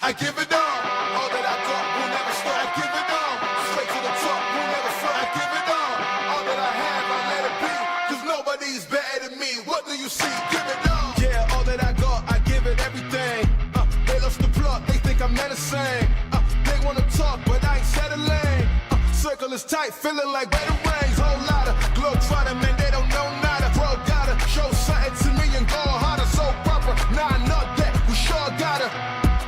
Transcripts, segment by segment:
I give it all that I got will never stop. I give it all, straight to the top, will never stop. I give it all that I have, I let it be, cause nobody's better than me. What do you see? Give it all. Yeah, all that I got, I give it everything. They lost the plot, they think I'm menacing. They wanna talk, but I ain't settling. Circle is tight, feeling like better rings. Whole lot of globetrotter, man, they don't know nada. Bro, gotta show something to me and go harder. So proper, nah, not that, we sure gotta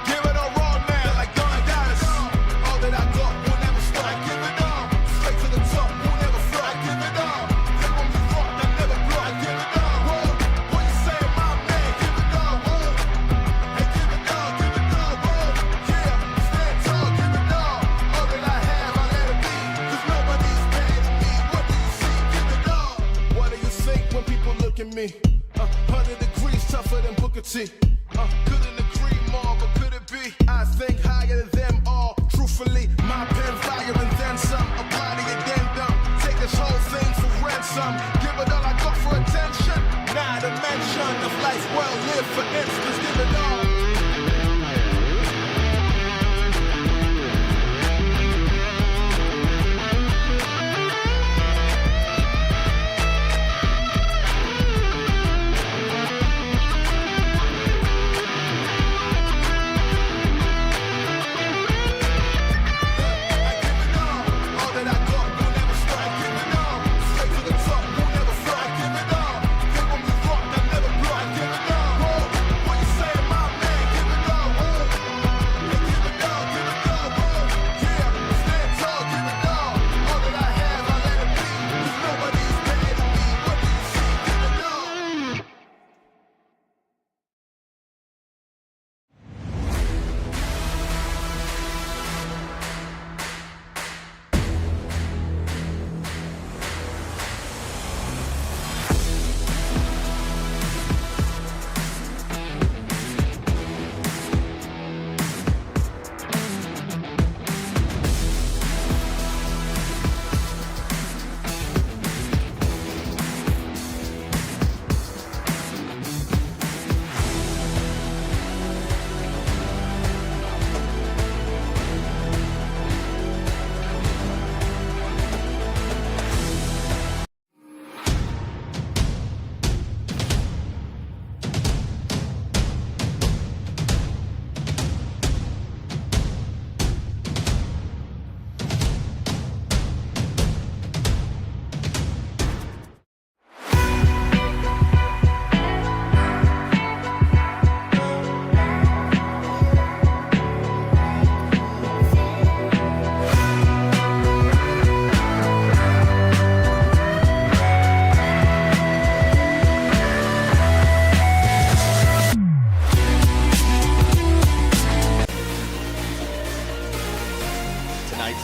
give it all raw now, like Don Goddess. All that I got will never stop. I give it all, straight to the top, will never flop. I give it all, they want me rock, I never blow. I give it all, whoa, what you say, my man? Give it all, whoa, hey, give it all, whoa, yeah, stand tall, give it all that I have, I let it be, cause nobody's better than me. What do you see? Give it all. What do you think when people look at me? 100 degrees tougher than Booker T. Couldn't agree more, but could it be? I think higher than them all. Truthfully, my pen fire and then some. Apply to your addendum. Take this whole thing for ransom. Give it all I got for attention. Not a mention of life well lived, for instance. Give it all.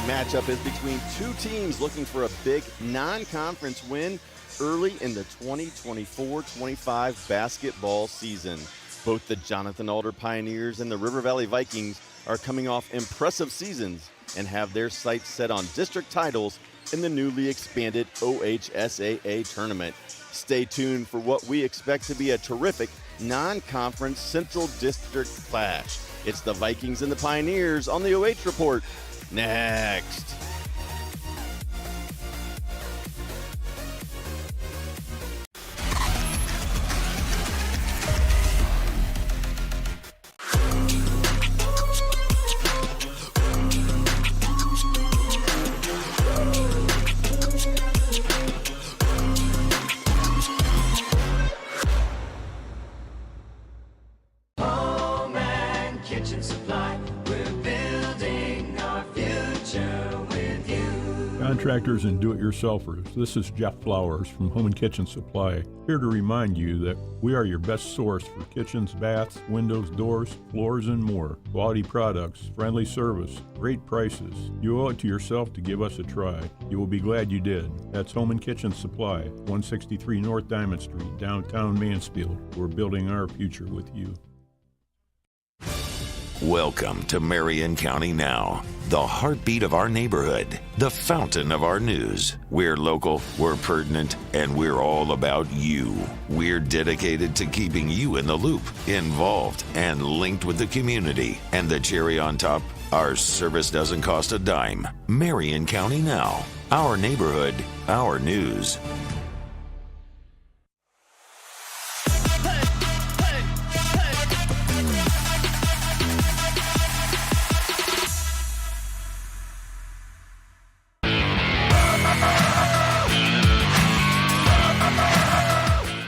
Matchup is between two teams looking for a big non-conference win early in the 2024-25 basketball season. Both the Jonathan Alder Pioneers and the River Valley Vikings are coming off impressive seasons and have their sights set on district titles in the newly expanded OHSAA tournament. Stay tuned for what we expect to be a terrific non-conference Central District clash. It's the Vikings and the Pioneers on the OH.Report. Next. Home and kitchen supply. We're building our future with you. Contractors and do-it-yourselfers, this is Jeff Flowers from Home and Kitchen Supply, here to remind you that we are your best source for kitchens, baths, windows, doors, floors, and more. Quality products, friendly service, great prices. You owe it to yourself to give us a try. You will be glad you did. That's Home and Kitchen Supply, 163 North Diamond Street, downtown Mansfield. We're building our future with you. Welcome to Marion County Now, the heartbeat of our neighborhood, the fountain of our news. We're local, we're pertinent, and we're all about you. We're dedicated to keeping you in the loop, involved, and linked with the community. And the cherry on top, our service doesn't cost a dime. Marion County Now, our neighborhood, our news.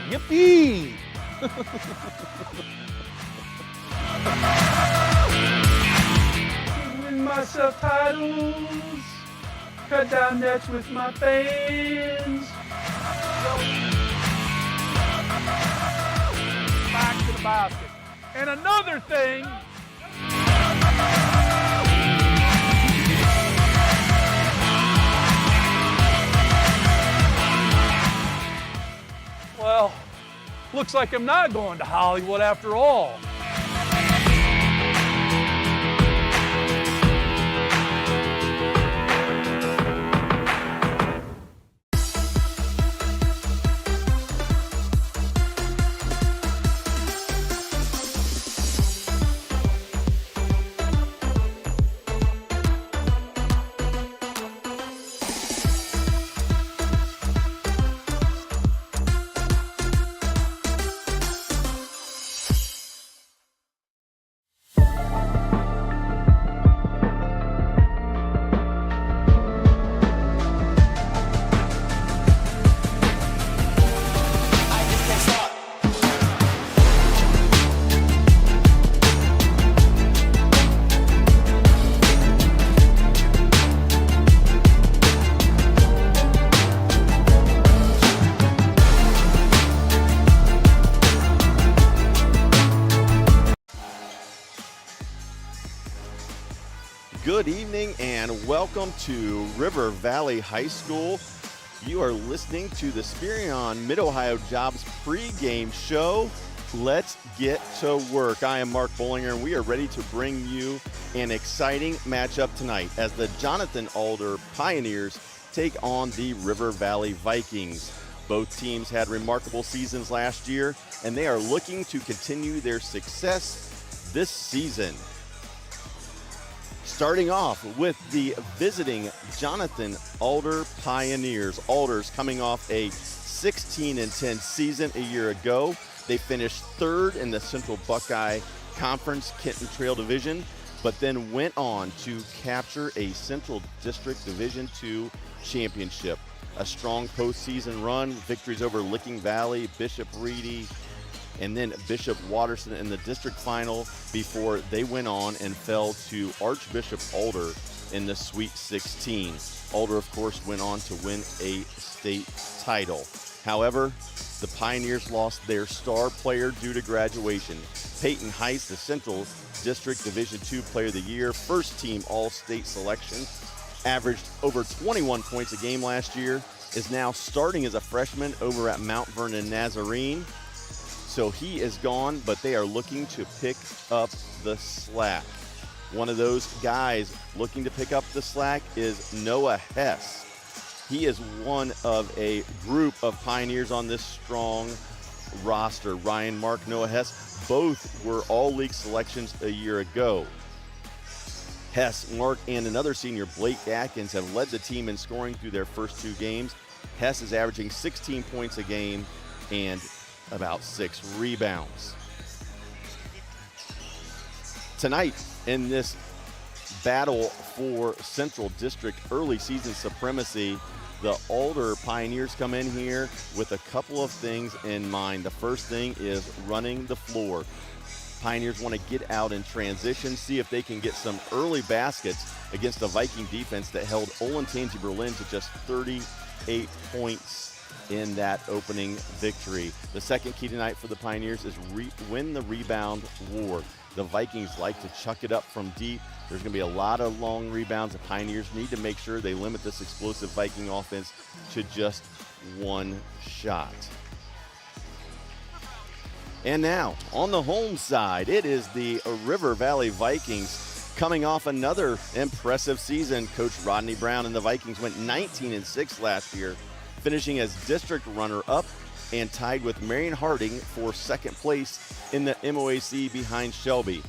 Yippee! Win my subtitles, cut down nets with my fans. Back to the basket. And another thing. Well, looks like I'm not going to Hollywood after all. Good evening and welcome to River Valley High School. You are listening to the Spherion Mid-Ohio Jobs pregame show. Let's get to work. I am Mark Bollinger, and we are ready to bring you an exciting matchup tonight as the Jonathan Alder Pioneers take on the River Valley Vikings. Both teams had remarkable seasons last year, and they are looking to continue their success this season. Starting off with the visiting Jonathan Alder Pioneers. Alders coming off a 16-10 season a year ago. They finished third in the Central Buckeye Conference Kenton Trail Division, but then went on to capture a Central District Division II championship. A strong postseason run, victories over Licking Valley, Bishop Reedy, and then Bishop Watterson in the district final before they went on and fell to Archbishop Alder in the Sweet 16. Alder, of course, went on to win a state title. However, the Pioneers lost their star player due to graduation. Peyton Heiss, the Central District Division II Player of the Year, first team All-State selection, averaged over 21 points a game last year, is now starting as a freshman over at Mount Vernon Nazarene. So he is gone, but they are looking to pick up the slack. One of those guys looking to pick up the slack is Noah Hess. He is one of a group of Pioneers on this strong roster. Ryan, Mark, Noah Hess, both were all-league selections a year ago. Hess, Mark, and another senior, Blake Atkins, have led the team in scoring through their first two games. Hess is averaging 16 points a game and about 6 rebounds. Tonight, in this battle for Central District early season supremacy, the Alder Pioneers come in here with a couple of things in mind. The first thing is running the floor. Pioneers want to get out in transition, see if they can get some early baskets against a Viking defense that held Olentangy Berlin to just 38 points in that opening victory. The second key tonight for the Pioneers is win the rebound war. The Vikings like to chuck it up from deep. There's going to be a lot of long rebounds. The Pioneers need to make sure they limit this explosive Viking offense to just one shot. And now, on the home side, it is the River Valley Vikings coming off another impressive season. Coach Rodney Brown and the Vikings went 19-6 last year, finishing as district runner-up and tied with Marion Harding for second place in the MOAC behind Shelby.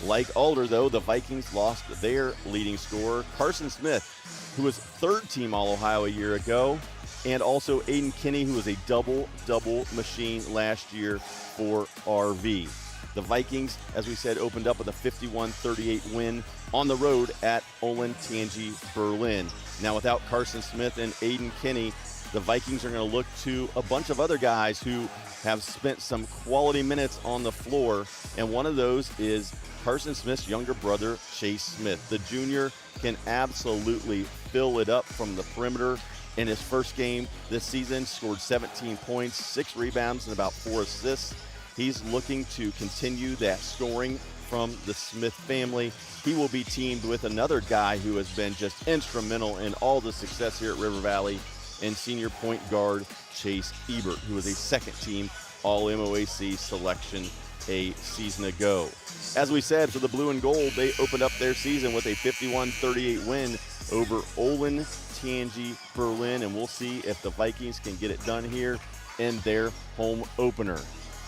Like Alder, though, the Vikings lost their leading scorer, Carson Smith, who was third-team All-Ohio a year ago, and also Aiden Kinney, who was a double-double machine last year for RV. The Vikings, as we said, opened up with a 51-38 win on the road at Olentangy, Berlin. Now, without Carson Smith and Aiden Kinney, the Vikings are going to look to a bunch of other guys who have spent some quality minutes on the floor, and one of those is Carson Smith's younger brother, Chase Smith. The junior can absolutely fill it up from the perimeter. In his first game this season, scored 17 points, 6 rebounds, and about 4 assists. He's looking to continue that scoring from the Smith family. He will be teamed with another guy who has been just instrumental in all the success here at River Valley, and senior point guard Chase Ebert, who was a second-team All-MOAC selection a season ago. As we said, for the blue and gold, they opened up their season with a 51-38 win over Olentangy, Berlin, and we'll see if the Vikings can get it done here in their home opener.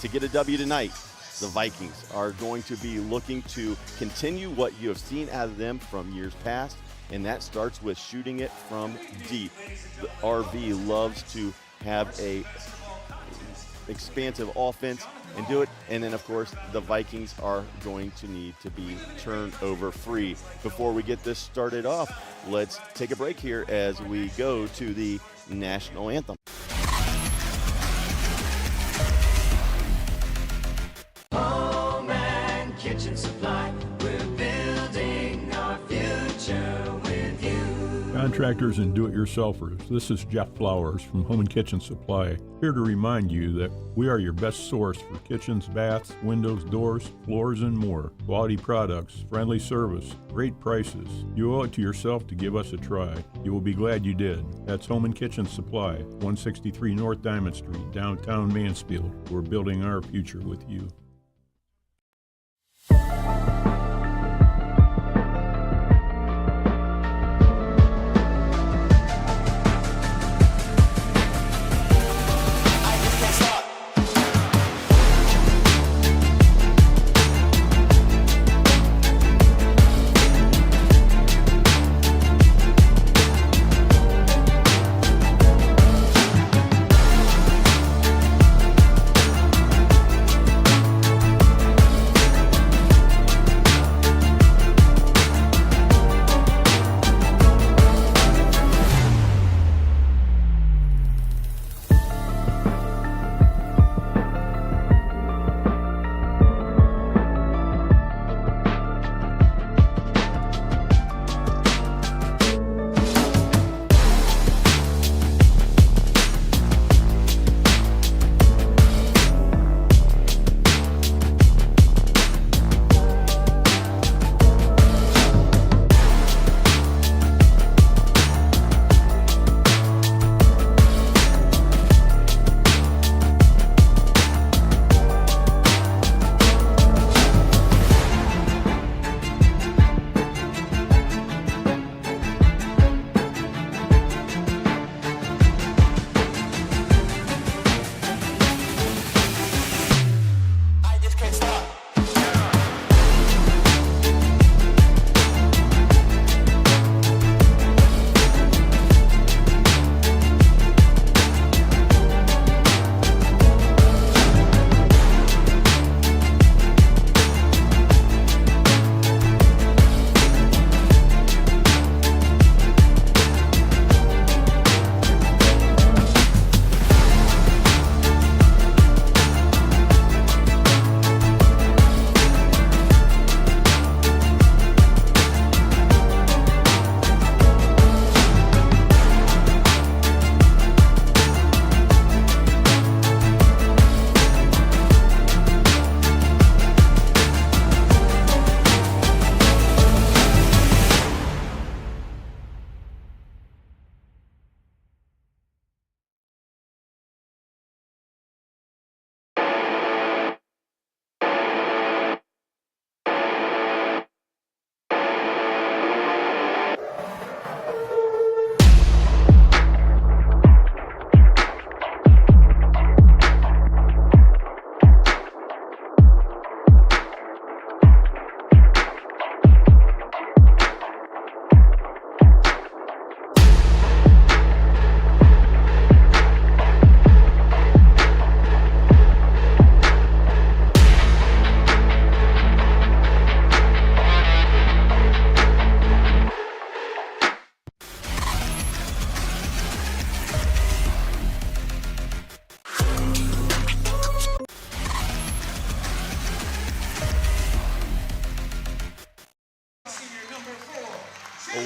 To get a W tonight, the Vikings are going to be looking to continue what you have seen out of them from years past, and that starts with shooting it from deep. The RV loves to have a expansive offense and do it, and then of course the Vikings are going to need to be turnover free. Before we get this started off, let's take a break here as we go to the national anthem. Home and kitchen supply, we're building our future with you. Contractors and do-it-yourselfers, this is Jeff Flowers from Home and Kitchen Supply, here to remind you that we are your best source for kitchens, baths, windows, doors, floors, and more. Quality products, friendly service, great prices. You owe it to yourself to give us a try. You will be glad you did. That's Home and Kitchen Supply, 163 North Diamond Street, downtown Mansfield. We're building our future with you.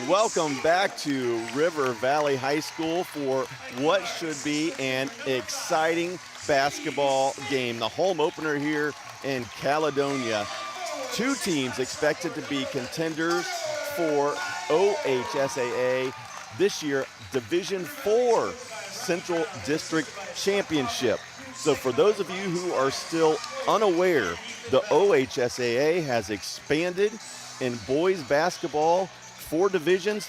welcome back to River Valley High School for what should be an exciting basketball game. The home opener here in Caledonia. Two teams expected to be contenders for OHSAA this year, Division IV Central District Championship. So for those of you who are still unaware, the OHSAA has expanded in boys basketball. 4 divisions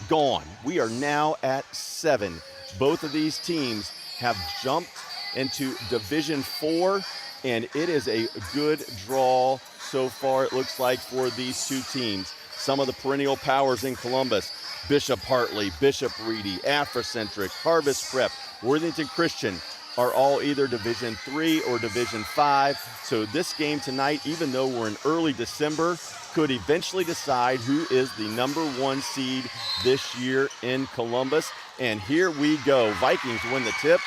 gone. We are now at 7. Both of these teams have jumped into Division IV, and it is a good draw so far, it looks like, for these two teams. Some of the perennial powers in Columbus: Bishop Hartley, Bishop Reedy, Afrocentric, Harvest Prep, Worthington Christian are all either Division III or Division V. So this game tonight, even though we're in early December, could eventually decide who is the #1 seed this year in Columbus. And here we go. Vikings win the tip,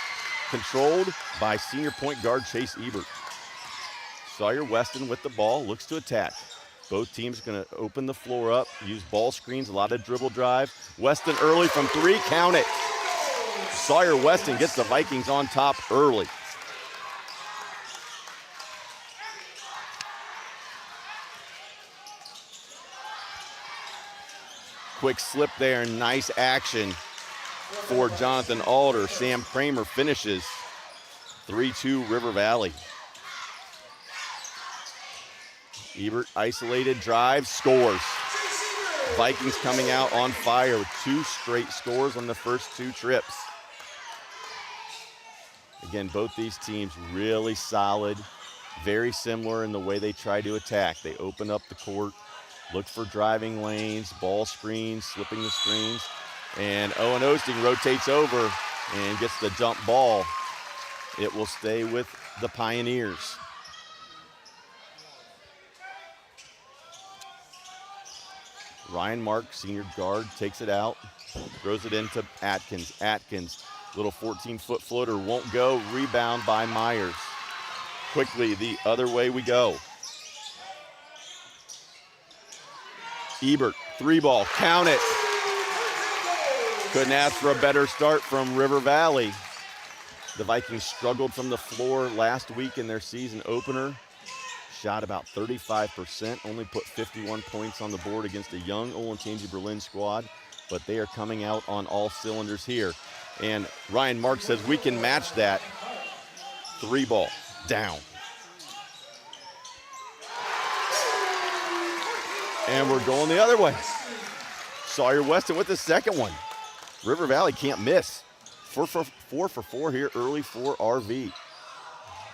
controlled by senior point guard Chase Ebert. Sawyer Weston with the ball, looks to attack. Both teams going to open the floor up, use ball screens, a lot of dribble drive. Weston early from 3, count it. Sawyer Weston gets the Vikings on top early. Quick slip there, nice action for Jonathan Alder. Sam Kramer finishes. 3-2 River Valley. Ebert isolated, drive, scores. Vikings coming out on fire with 2 straight scores on the first 2 trips. Again, both these teams really solid, very similar in the way they try to attack. They open up the court, look for driving lanes, ball screens, slipping the screens, and Owen Osting rotates over and gets the jump ball. It will stay with the Pioneers. Ryan Mark, senior guard, takes it out, throws it into Atkins. Atkins, little 14-foot floater, won't go. Rebound by Myers. Quickly, the other way we go. Ebert, 3-ball, count it. Couldn't ask for a better start from River Valley. The Vikings struggled from the floor last week in their season opener. Shot about 35%, only put 51 points on the board against a young Olentangy Berlin squad, but they are coming out on all cylinders here. And Ryan Mark says we can match that. 3-ball, down. And we're going the other way. Sawyer Weston with the second one. River Valley can't miss. 4 for 4 here early for RV.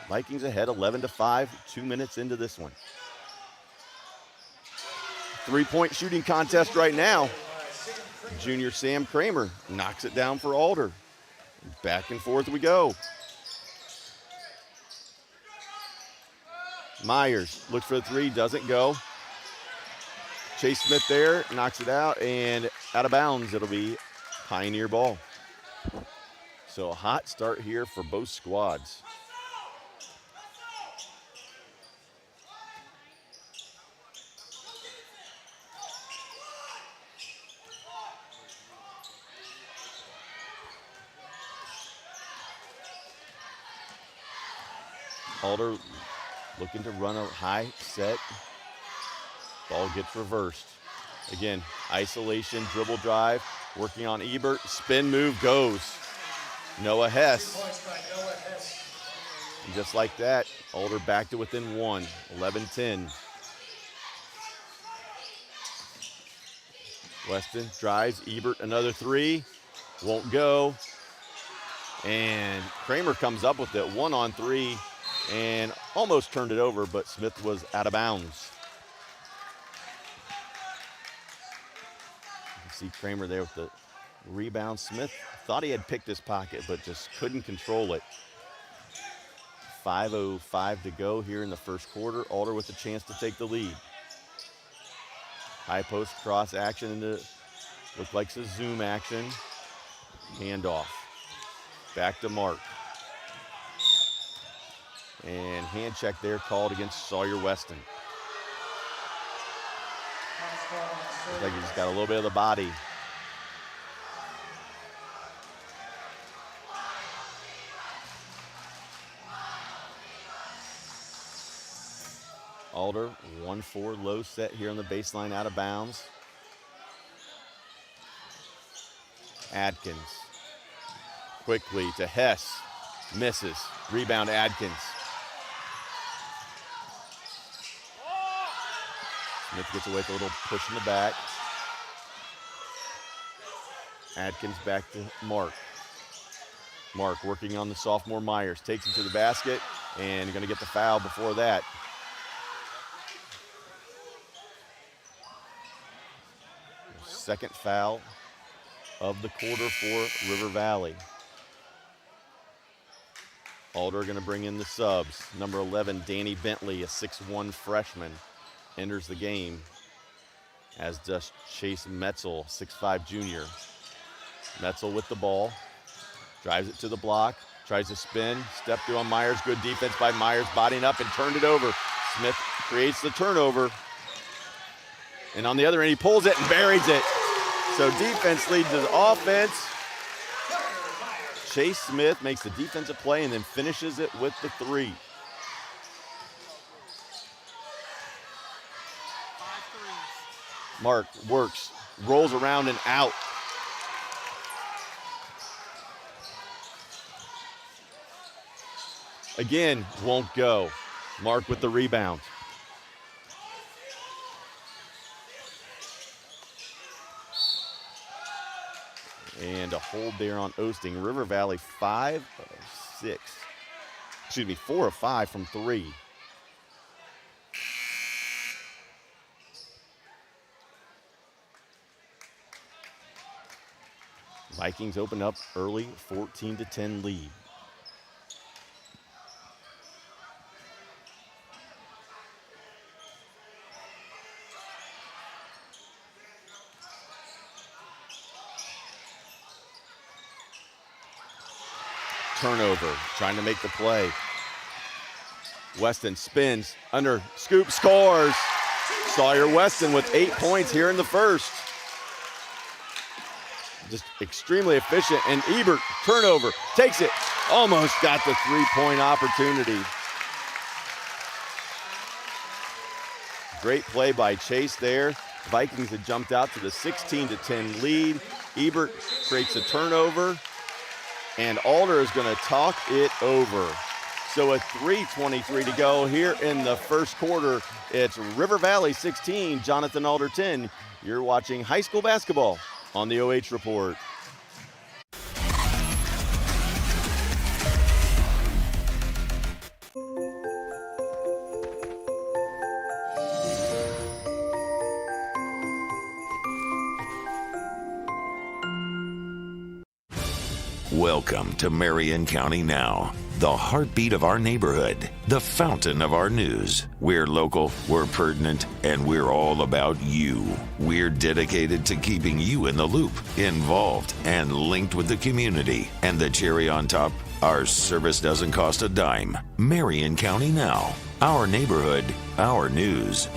Vikings ahead 11-5, 2 minutes into this one. 3-point shooting contest right now. Junior Sam Kramer knocks it down for Alder. Back and forth we go. Myers looks for the 3, doesn't go. Chase Smith there, knocks it out, and out of bounds. It'll be Pioneer ball. So a hot start here for both squads. Alder looking to run a high set. Ball gets reversed. Again, isolation, dribble drive, working on Ebert. Spin move goes. Noah Hess. And just like that, Alder back to within 1, 11-10. Weston drives, Ebert another 3, won't go. And Kramer comes up with it, 1-on-3, and almost turned it over, but Smith was out of bounds. You can see Kramer there with the rebound. Smith thought he had picked his pocket, but just couldn't control it. 5:05 to go here in the first quarter. Alder with a chance to take the lead. High post cross action into, looked like some zoom action. Handoff. Back to Mark. And hand check there called against Sawyer Weston. Looks like he just got a little bit of the body. Alder, 1-4 low set here on the baseline, out of bounds. Adkins. Quickly to Hess. Misses. Rebound Adkins. Smith gets away with a little push in the back. Adkins back to Mark. Mark working on the sophomore Myers. Takes him to the basket and going to get the foul before that. Second foul of the quarter for River Valley. Alder going to bring in the subs. Number 11, Danny Bentley, a 6'1 freshman, enters the game, as does Chase Metzel, 6'5 junior. Metzel with the ball, drives it to the block, tries to spin, step through on Myers. Good defense by Myers, bodying up and turned it over. Smith creates the turnover. And on the other end, he pulls it and buries it. So defense leads to the offense. Chase Smith makes the defensive play and then finishes it with the three. Mark works, rolls around and out. Again, won't go. Mark with the rebound. And a hold there on Osting. River Valley 4 of 5 from three. Vikings open up early, 14-10 lead. Turnover, trying to make the play. Weston spins, under, scoop, scores. Sawyer Weston with 8 points here in the first. Just extremely efficient, and Ebert, turnover, takes it. Almost got the three-point opportunity. Great play by Chase there. Vikings had jumped out to the 16-10 lead. Ebert creates a turnover, and Alder is going to talk it over. So with 3:23 to go here in the first quarter, it's River Valley 16, Jonathan Alder 10. You're watching high school basketball on the OH Report. Welcome to Marion County Now, the heartbeat of our neighborhood, the fountain of our news. We're local, we're pertinent, and we're all about you. We're dedicated to keeping you in the loop, involved, and linked with the community. And the cherry on top, our service doesn't cost a dime. Marion County Now, our neighborhood, our news.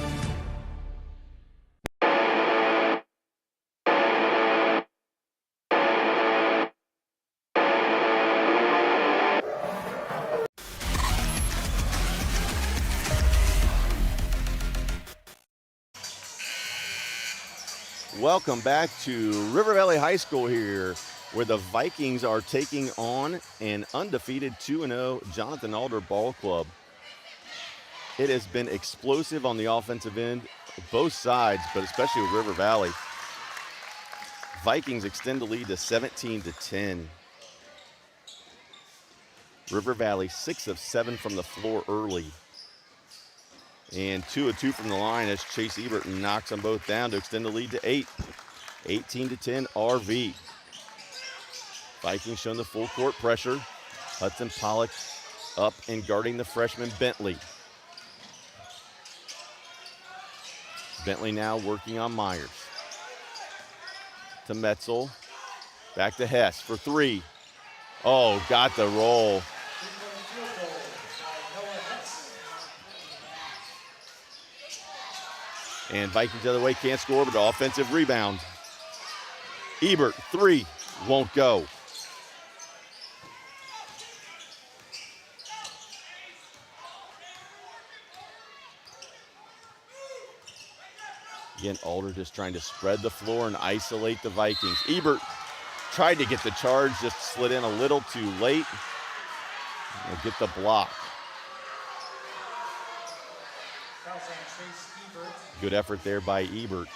Welcome back to River Valley High School here, where the Vikings are taking on an undefeated 2-0 Jonathan Alder Ball Club. It has been explosive on the offensive end, both sides, but especially with River Valley. Vikings extend the lead to 17-10. River Valley 6 of 7 from the floor early. And 2 of 2 from the line as Chase Ebert knocks them both down to extend the lead to 8. 18-10 RV. Vikings showing the full court pressure. Hudson Pollock up and guarding the freshman Bentley. Bentley now working on Myers. To Metzel. Back to Hess for 3. Oh, got the roll. And Vikings the other way, can't score, but offensive rebound. Ebert, 3, won't go. Again, Alder just trying to spread the floor and isolate the Vikings. Ebert tried to get the charge, just slid in a little too late. And get the block. Good effort there by Ebert.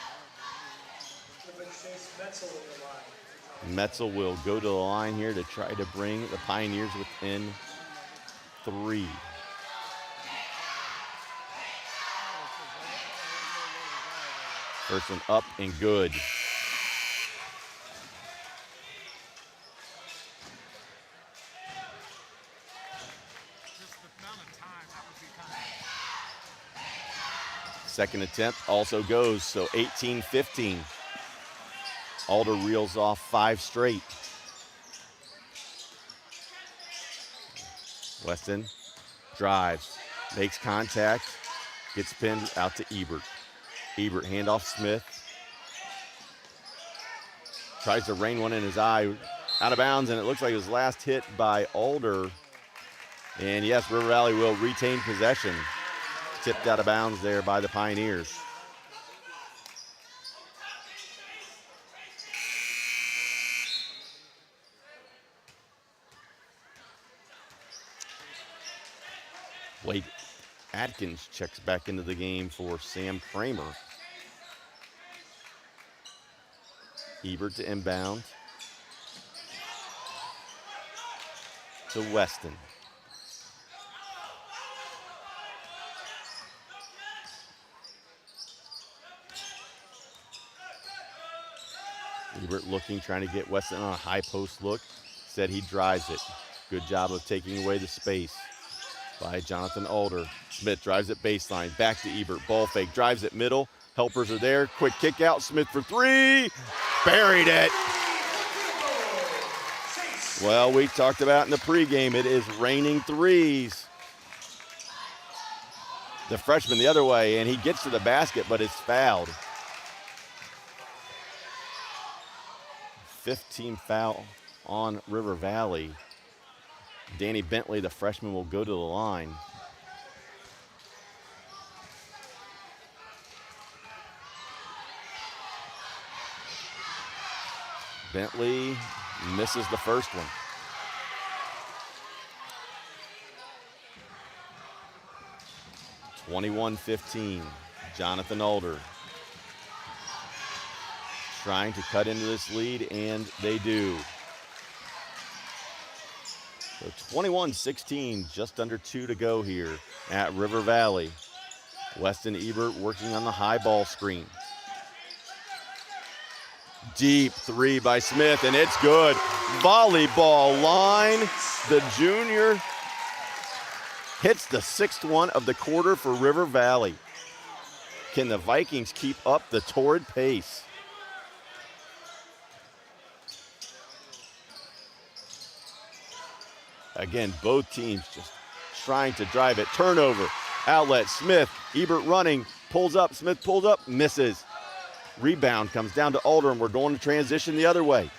Metzel will go to the line here to try to bring the Pioneers within 3. First one up and good. Second attempt also goes, so 18-15. Alder reels off 5 straight. Weston drives, makes contact, gets pinned out to Ebert. Ebert, handoff Smith. Tries to rain one in his eye, out of bounds, and it looks like it was last hit by Alder. And yes, River Valley will retain possession. Tipped out of bounds there by the Pioneers. Wade Atkins checks back into the game for Sam Kramer. Ebert to inbound. To Weston. Ebert looking, trying to get Weston on a high post look. Said he drives it. Good job of taking away the space by Jonathan Alder. Smith drives it baseline, back to Ebert. Ball fake, drives it middle. Helpers are there. Quick kick out. Smith for 3. Buried it. Well, we talked about in the pregame, it is raining threes. The freshman the other way, and he gets to the basket, but it's fouled. 15 foul on River Valley. Danny Bentley, the freshman, will go to the line. Bentley misses the first one. (21-15). Jonathan Alder trying to cut into this lead, and they do. So 21-16, just under 2 to go here at River Valley. Weston Ebert working on the high ball screen. Deep 3 by Smith, and it's good. Volleyball line. The junior hits the 6th one of the quarter for River Valley. Can the Vikings keep up the torrid pace? Again, both teams just trying to drive it. Turnover, outlet, Smith, Ebert running, pulls up, Smith pulls up, misses. Rebound comes down to Alder, and we're going to transition the other way.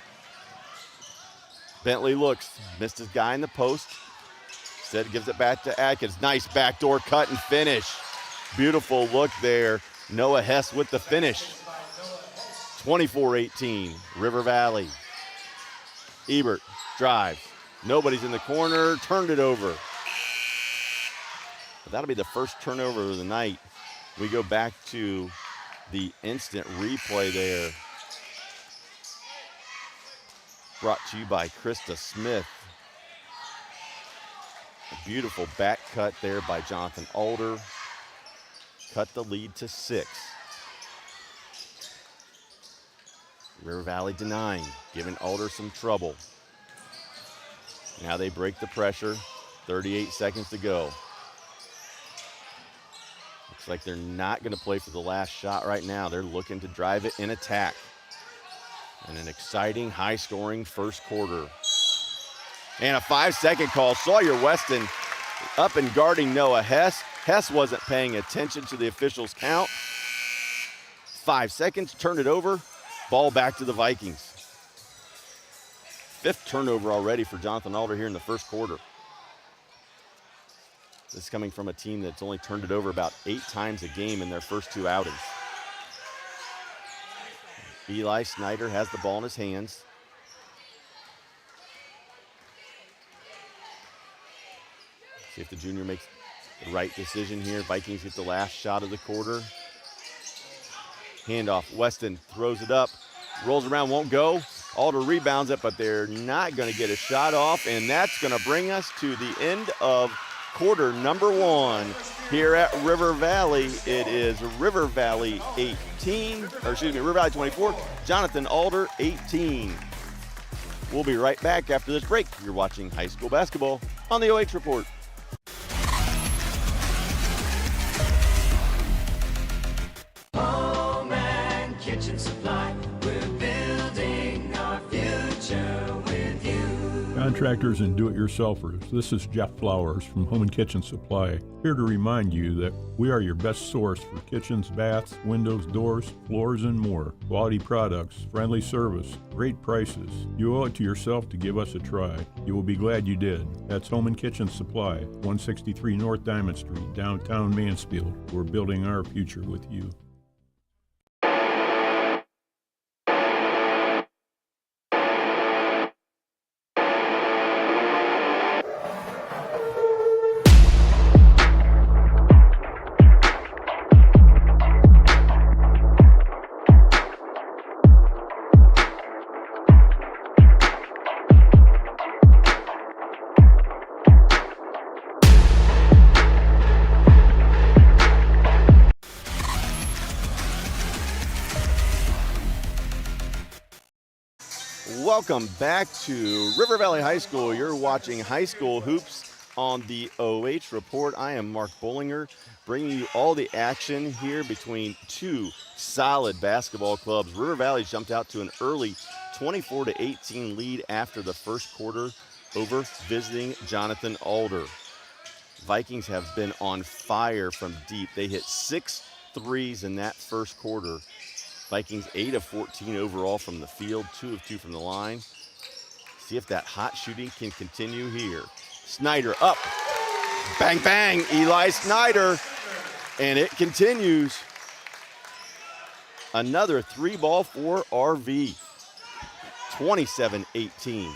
Bentley looks, missed his guy in the post. Instead gives it back to Atkins. Nice backdoor cut and finish. Beautiful look there. Noah Hess with the finish. 24-18, River Valley. Ebert drives. Nobody's in the corner, turned it over. But that'll be the first turnover of the night. We go back to the instant replay there. Brought to you by Krista Smith. A beautiful back cut there by Jonathan Alder. Cut the lead to 6. River Valley denying, giving Alder some trouble. Now they break the pressure. 38 seconds to go. Looks like they're not going to play for the last shot right now. They're looking to drive it in attack. And an exciting, high-scoring first quarter. And a 5-second call. Sawyer Weston up and guarding Noah Hess. Hess wasn't paying attention to the officials' count. 5 seconds, turn it over, ball back to the Vikings. 5th turnover already for Jonathan Alder here in the first quarter. This is coming from a team that's only turned it over about 8 times a game in their first 2 outings. Eli Snyder has the ball in his hands. See if the junior makes the right decision here. Vikings get the last shot of the quarter. Handoff, Weston throws it up, rolls around, won't go. Alder rebounds it, but they're not going to get a shot off, and that's going to bring us to the end of quarter number 1 here at River Valley. It is River Valley 18, or excuse me, River Valley 24, Jonathan Alder 18. We'll be right back after this break. You're watching high school basketball on the OH.Report. Home and kitchen supply. We're building our future with you. Contractors and do-it-yourselfers, this is Jeff Flowers from Home and Kitchen Supply, here to remind you that we are your best source for kitchens, baths, windows, doors, floors, and more. Quality products, friendly service, great prices. You owe it to yourself to give us a try. You will be glad you did. That's Home and Kitchen Supply, 163 North Diamond Street, downtown Mansfield. We're building our future with you. Welcome back to River Valley High School. You're watching High School Hoops on the OH.Report. I am Mark Bollinger, bringing you all the action here between 2 solid basketball clubs. River Valley jumped out to an early 24-18 lead after the first quarter over visiting Jonathan Alder. Vikings have been on fire from deep. They hit 6 threes in that first quarter. Vikings 8 of 14 overall from the field, 2 of 2 from the line. See if that hot shooting can continue here. Snyder up, bang, bang, Eli Snyder, and it continues. Another 3-ball for RV, 27-18.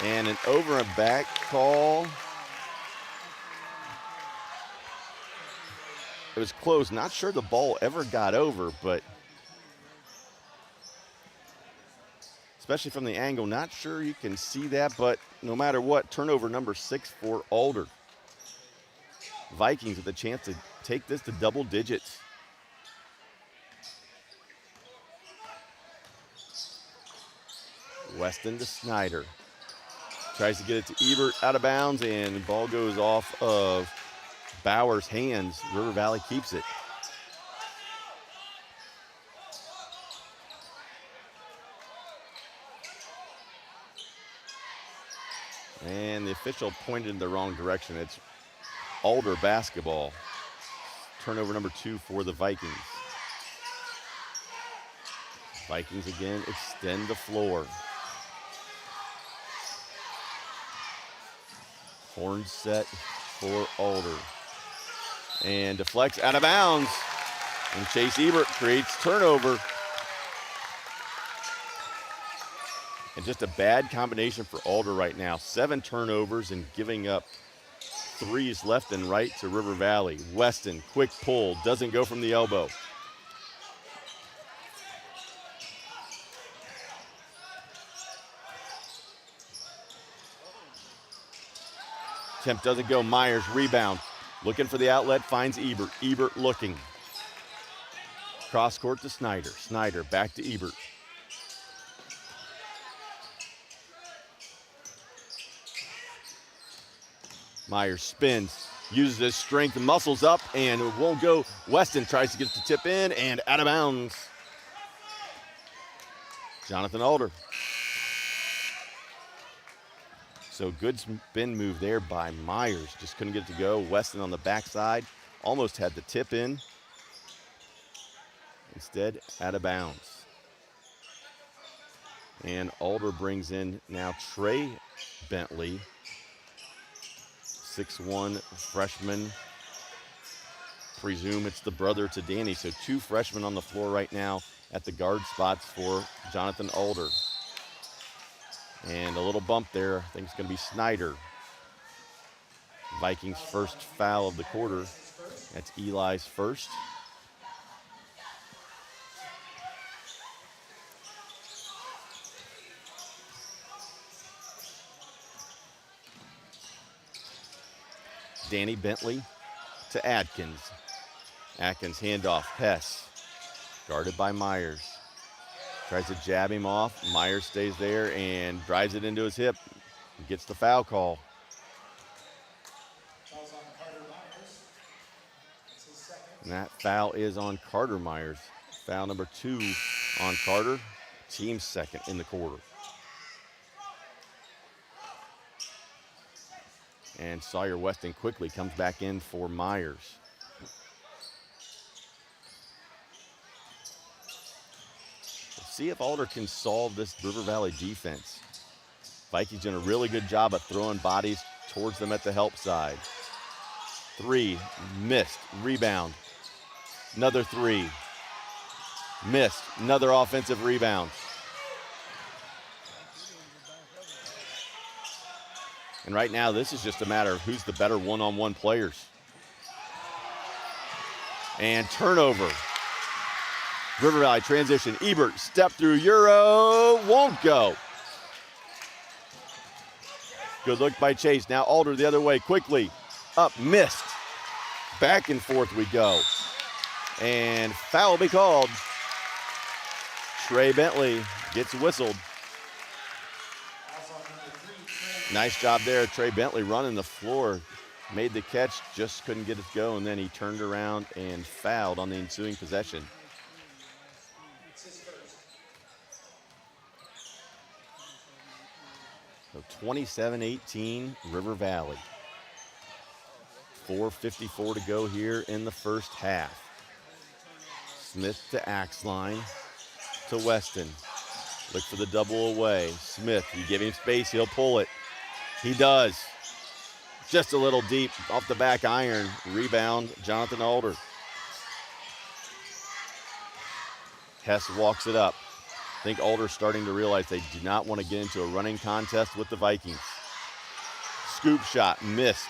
And an over and back call. It was close. Not sure the ball ever got over, but especially from the angle, not sure you can see that, but no matter what, turnover number 6 for Alder. Vikings with a chance to take this to double digits. Weston to Snyder. Tries to get it to Ebert, out of bounds, and the ball goes off of Bauer's hands. River Valley keeps it. And the official pointed in the wrong direction. It's Alder basketball. Turnover number 2 for the Vikings. Vikings again extend the floor. Horn set for Alder. And deflects out of bounds. And Chase Ebert creates turnover. And just a bad combination for Alder right now. 7 turnovers and giving up threes left and right to River Valley. Weston, quick pull, doesn't go from the elbow. Attempt doesn't go. Myers rebound. Looking for the outlet, finds Ebert. Ebert looking. Cross court to Snyder. Snyder back to Ebert. Myers spins, uses his strength, muscles up, and it won't go. Weston tries to get the tip in, and out of bounds. Jonathan Alder. So good spin move there by Myers. Just couldn't get it to go. Weston on the backside. Almost had the tip in. Instead, out of bounds. And Alder brings in now Trey Bentley, 6'1" freshman. Presume it's the brother to Danny. So 2 freshmen on the floor right now at the guard spots for Jonathan Alder. And a little bump there. I think it's going to be Snyder. Vikings' first foul of the quarter. That's Eli's first. Danny Bentley to Adkins. Atkins handoff, Hess. Guarded by Myers. Tries to jab him off. Myers stays there and drives it into his hip. Gets the foul call. And that foul is on Carter Myers. Foul number 2 on Carter. Team second in the quarter. And Sawyer Weston quickly comes back in for Myers. Let's see if Alder can solve this River Valley defense. Vikings doing a really good job of throwing bodies towards them at the help side. 3, missed, rebound. Another 3, missed, another offensive rebound. And right now, this is just a matter of who's the better one-on-one players. And turnover. River Valley transition. Ebert, step through Euro, won't go. Good look by Chase. Now Alder the other way, quickly. Up, missed. Back and forth we go. And foul will be called. Trey Bentley gets whistled. Nice job there. Trey Bentley running the floor. Made the catch, just couldn't get it to go, and then he turned around and fouled on the ensuing possession. So 27-18, River Valley. 4:54 to go here in the first half. Smith to Axline to Weston. Look for the double away. Smith, you give him space, he'll pull it. He does. Just a little deep off the back iron. Rebound, Jonathan Alder. Hess walks it up. I think Alder's starting to realize they do not want to get into a running contest with the Vikings. Scoop shot, missed.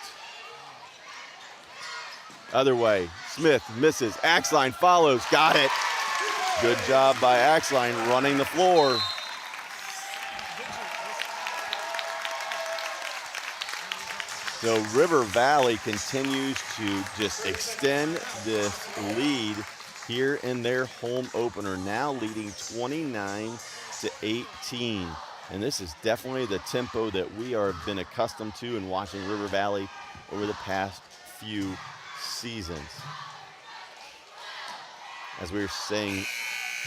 Other way, Smith misses. Axline follows, got it. Good job by Axline running the floor. So River Valley continues to just extend this lead here in their home opener, now leading 29-18. And this is definitely the tempo that we have been accustomed to in watching River Valley over the past few seasons. As we were saying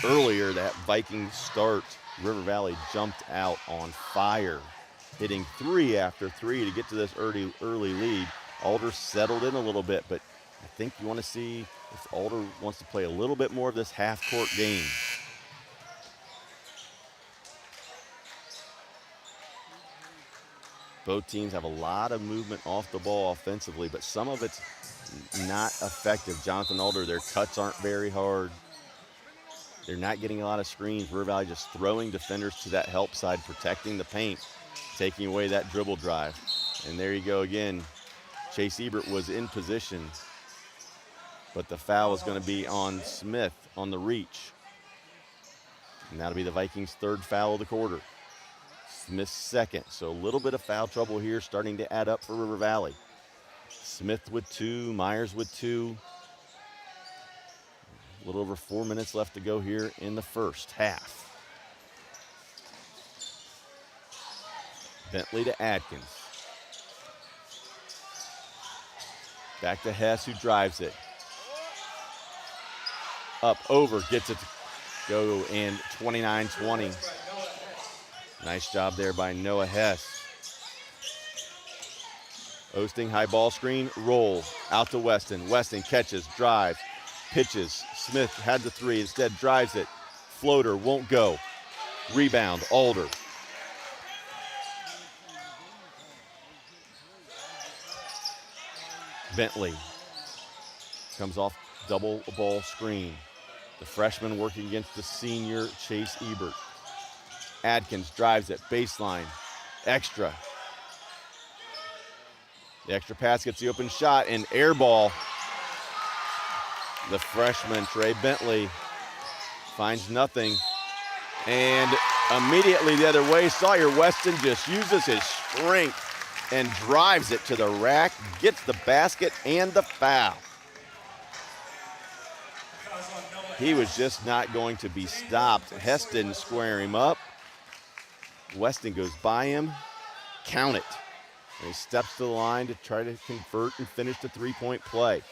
earlier, that Viking start, River Valley jumped out on fire, hitting 3 after 3 to get to this early lead. Alder settled in a little bit, but I think you want to see if Alder wants to play a little bit more of this half-court game. Both teams have a lot of movement off the ball offensively, but some of it's not effective. Jonathan Alder, their cuts aren't very hard. They're not getting a lot of screens. River Valley just throwing defenders to that help side, protecting the paint, taking away that dribble drive. And there you go again. Chase Ebert was in position, but the foul is going to be on Smith on the reach. And that'll be the Vikings' 3rd foul of the quarter. Smith's 2nd, so a little bit of foul trouble here starting to add up for River Valley. Smith with 2, Myers with 2. A little over 4 minutes left to go here in the first half. Bentley to Adkins. Back to Hess, who drives it. Up, over, gets it to go, and 29-20. Nice job there by Noah Hess. Osting high ball screen, roll out to Weston. Weston catches, drives, pitches. Smith had the three, instead drives it. Floater won't go. Rebound, Alder. Bentley comes off double ball screen. The freshman working against the senior Chase Ebert. Adkins drives it, baseline, extra. The extra pass gets the open shot and air ball. The freshman, Trey Bentley, finds nothing. And immediately the other way, Sawyer Weston just uses his strength and drives it to the rack, gets the basket and the foul. He was just not going to be stopped. Hess didn't square him up. Weston goes by him, count it. And he steps to the line to try to convert and finish the three-point play.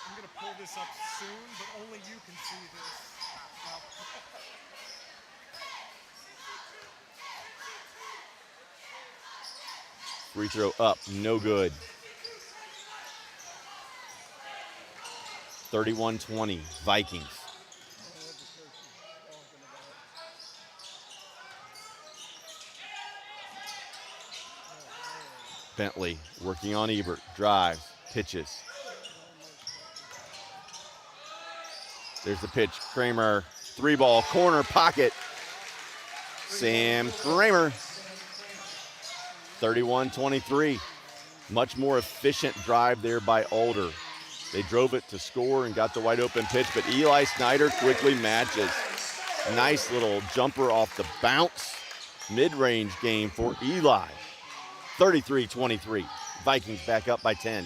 I'm going to pull this up soon, but only you can see this. Free throw up, no good. 31-20, Vikings. Bentley working on Ebert, drives, pitches. There's the pitch, Kramer, three ball, corner pocket. Sam Kramer, 31-23. Much more efficient drive there by Alder. They drove it to score and got the wide open pitch, but Eli Snyder quickly matches. Nice little jumper off the bounce. Mid-range game for Eli. 33-23. Vikings back up by 10.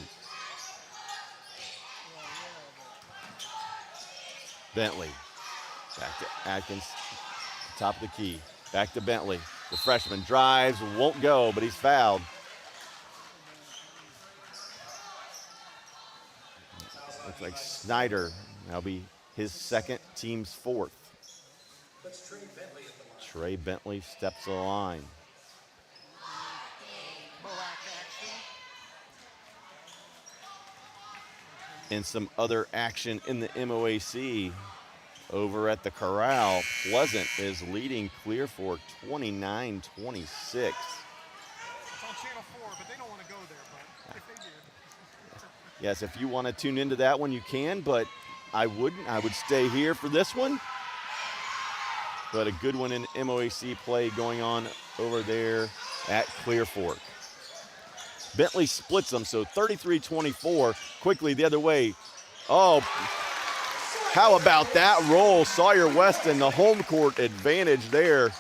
Bentley. Back to Atkins. Top of the key. Back to Bentley. The freshman drives, won't go, but he's fouled. Looks like Snyder. That'll be his second, team's fourth. Trey Bentley steps to the line. And some other action in the MOAC over at the Corral. Pleasant is leading Clear Fork 29-26. It's on Channel 4, but they don't want to go there, but if they did. Yes, if you want to tune into that one, you can, but I wouldn't. I would stay here for this one. But a good one in MOAC play going on over there at Clear Fork. Bentley splits them, so 33-24. Quickly the other way. Oh, how about that roll? Sawyer Weston, the home court advantage there.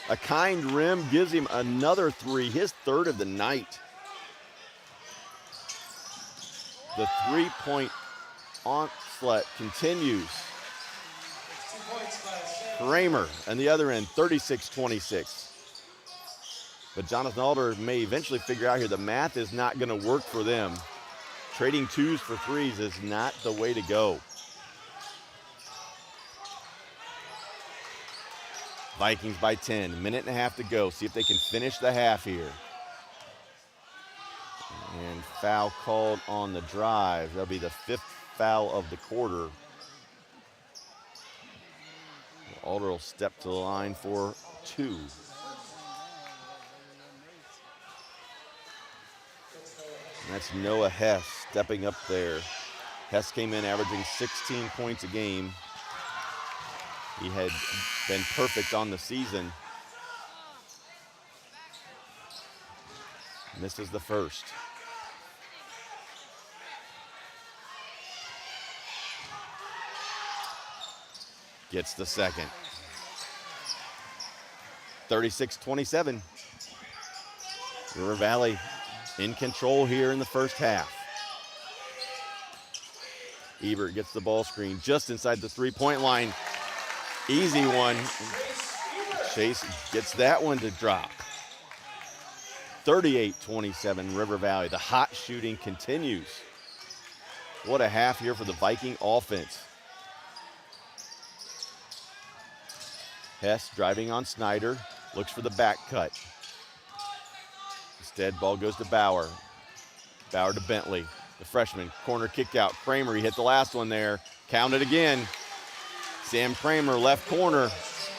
A kind rim gives him another three, his third of the night. The three-point onslaught continues. Kramer on the other end, 36-26. But Jonathan Alder may eventually figure out here the math is not going to work for them. Trading twos for threes is not the way to go. Vikings by 10, minute and a half to go. See if they can finish the half here. And foul called on the drive. That'll be the fifth foul of the quarter. Alder will step to the line for two. And that's Noah Hess stepping up there. Hess came in averaging 16 points a game. He had been perfect on the season. Misses the first. Gets the second. 36-27. River Valley in control here in the first half. Ebert gets the ball screen just inside the three-point line. Easy one. Chase gets that one to drop. 38-27 River Valley. The hot shooting continues. What a half here for the Viking offense. Hess driving on Snyder. Looks for the back cut. Instead, ball goes to Bauer. Bauer to Bentley. The freshman, corner kick out. Kramer, he hit the last one there. Count it again. Sam Kramer, left corner.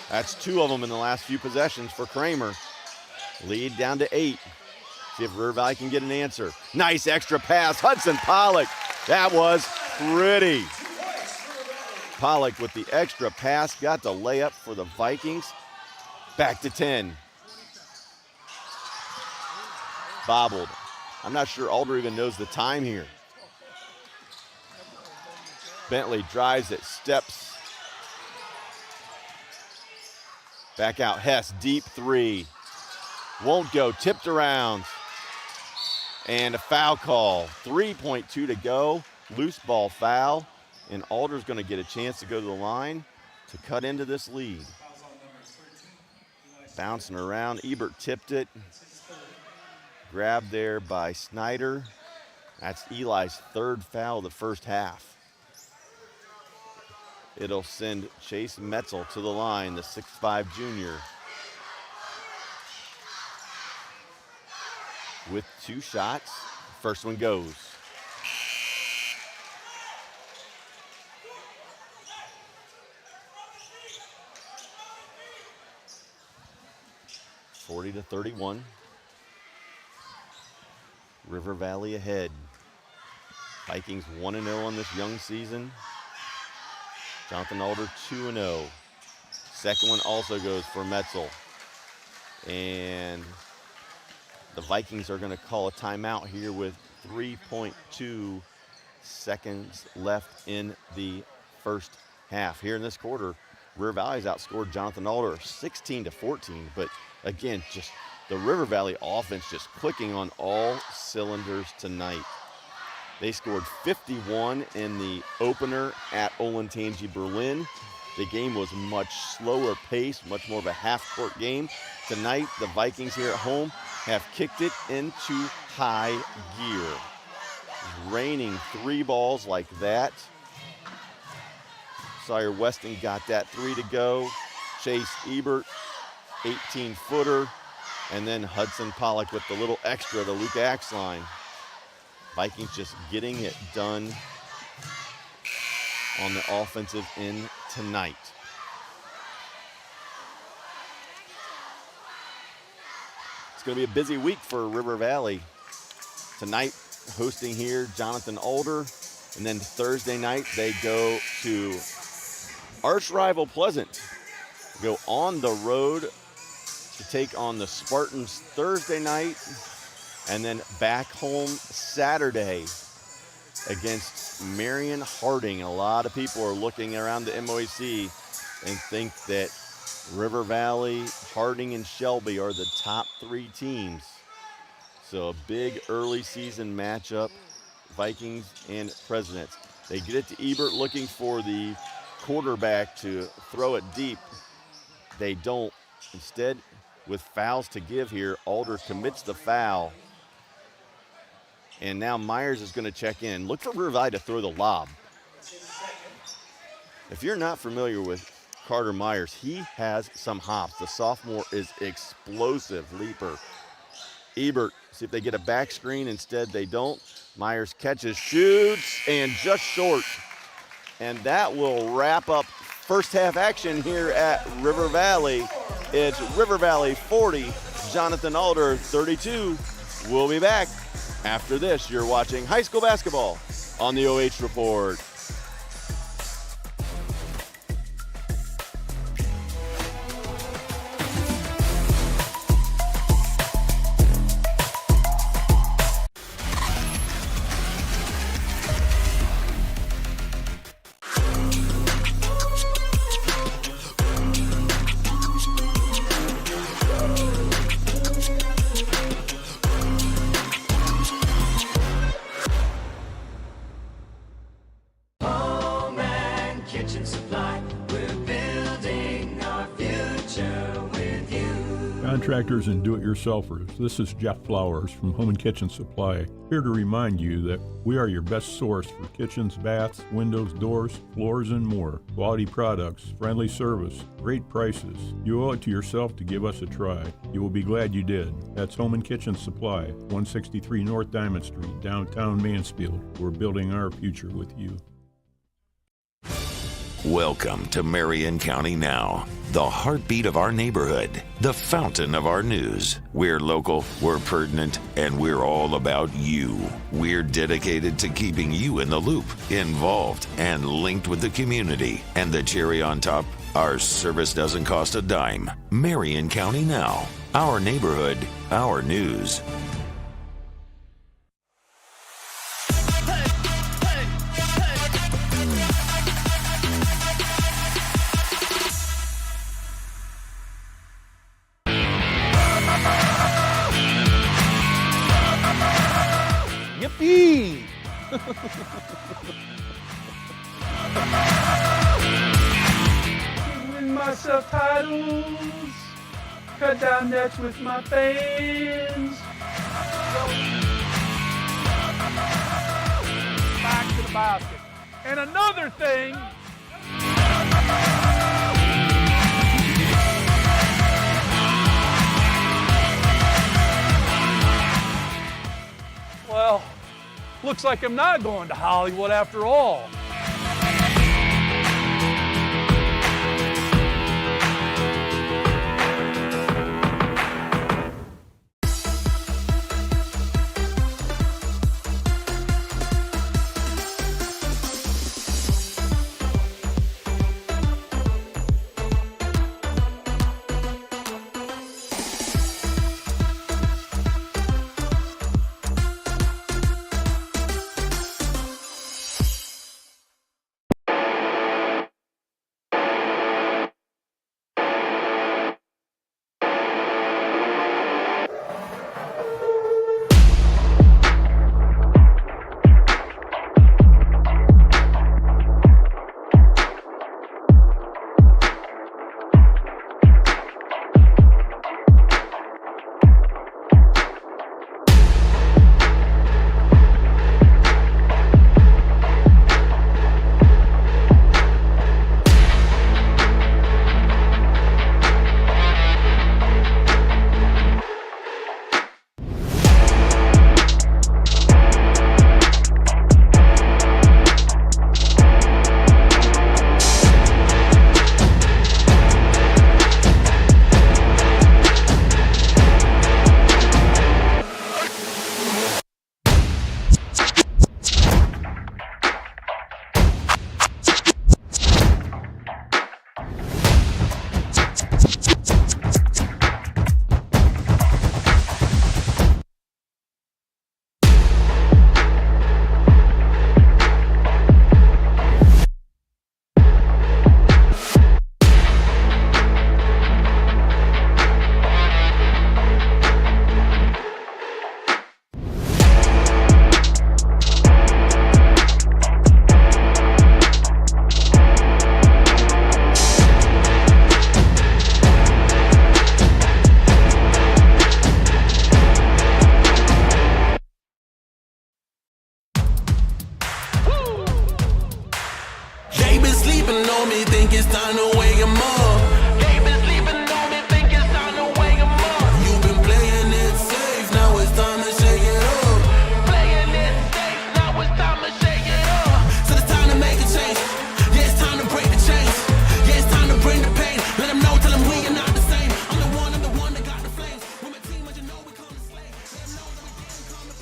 That's 2 of them in the last few possessions for Kramer. Lead down to 8. See if River Valley can get an answer. Nice extra pass, Hudson Pollock. That was pretty. Pollock with the extra pass, got the layup for the Vikings. Back to 10. Bobbled. I'm not sure Alder even knows the time here. Bentley drives it, steps. Back out, Hess, deep 3. Won't go, tipped around. And a foul call. 3.2 to go, loose ball foul. And Alder's gonna get a chance to go to the line to cut into this lead. Bouncing around, Ebert tipped it. Grabbed there by Snyder. That's Eli's 3rd foul of the first half. It'll send Chase Metzel to the line, the 6'5" junior. With 2 shots, first one goes. (40-31). River Valley ahead. Vikings 1-0 on this young season. Jonathan Alder 2-0. Second one also goes for Metzel. And the Vikings are going to call a timeout here with 3.2 seconds left in the first half. Here in this quarter, River Valley's outscored Jonathan Alder 16-14, but again, just the River Valley offense just clicking on all cylinders tonight. They scored 51 in the opener at Olentangy, Berlin. The game was much slower pace, much more of a half-court game. Tonight, the Vikings here at home have kicked it into high gear. Raining 3 balls like that. Sire Weston got that 3 to go. Chase Ebert, 18-footer. And then Hudson Pollock with the little extra to Luke Axline. Vikings just getting it done on the offensive end tonight. It's going to be a busy week for River Valley. Tonight, hosting here, Jonathan Alder. And then Thursday night, they go to arch rival Pleasant. Go on the road to take on the Spartans Thursday night, and then back home Saturday against Marion Harding. A lot of people are looking around the MOAC and think that River Valley, Harding, and Shelby are the top 3 teams. So a big early season matchup, Vikings and Presidents. They get it to Ebert looking for the quarterback to throw it deep. They don't. Instead, with fouls to give here, Alder commits the foul. And now Myers is going to check in. Look for River Valley to throw the lob. If you're not familiar with Carter Myers, he has some hops. The sophomore is explosive leaper. Ebert, see if they get a back screen. Instead, they don't. Myers catches, shoots, and just short. And that will wrap up first half action here at River Valley. It's River Valley 40, Jonathan Alder 32. We'll be back after this. You're watching high school basketball on the OH Report. Contractors and do-it-yourselfers, this is Jeff Flowers from Home and Kitchen Supply, here to remind you that we are your best source for kitchens, baths, windows, doors, floors, and more. Quality products, friendly service, great prices. You owe it to yourself to give us a try. You will be glad you did. That's Home and Kitchen Supply, 163 North Diamond Street, downtown Mansfield. We're building our future with you. Welcome to Marion County Now, the heartbeat of our neighborhood, the fountain of our news. We're local, we're pertinent, and we're all about you. We're dedicated to keeping you in the loop, involved, and linked with the community. And the cherry on top, our service doesn't cost a dime. Marion County Now, our neighborhood, our news. Yippee! Win myself titles, cut down nets with my fans. Back to the basket. And another thing. Well, looks like I'm not going to Hollywood after all.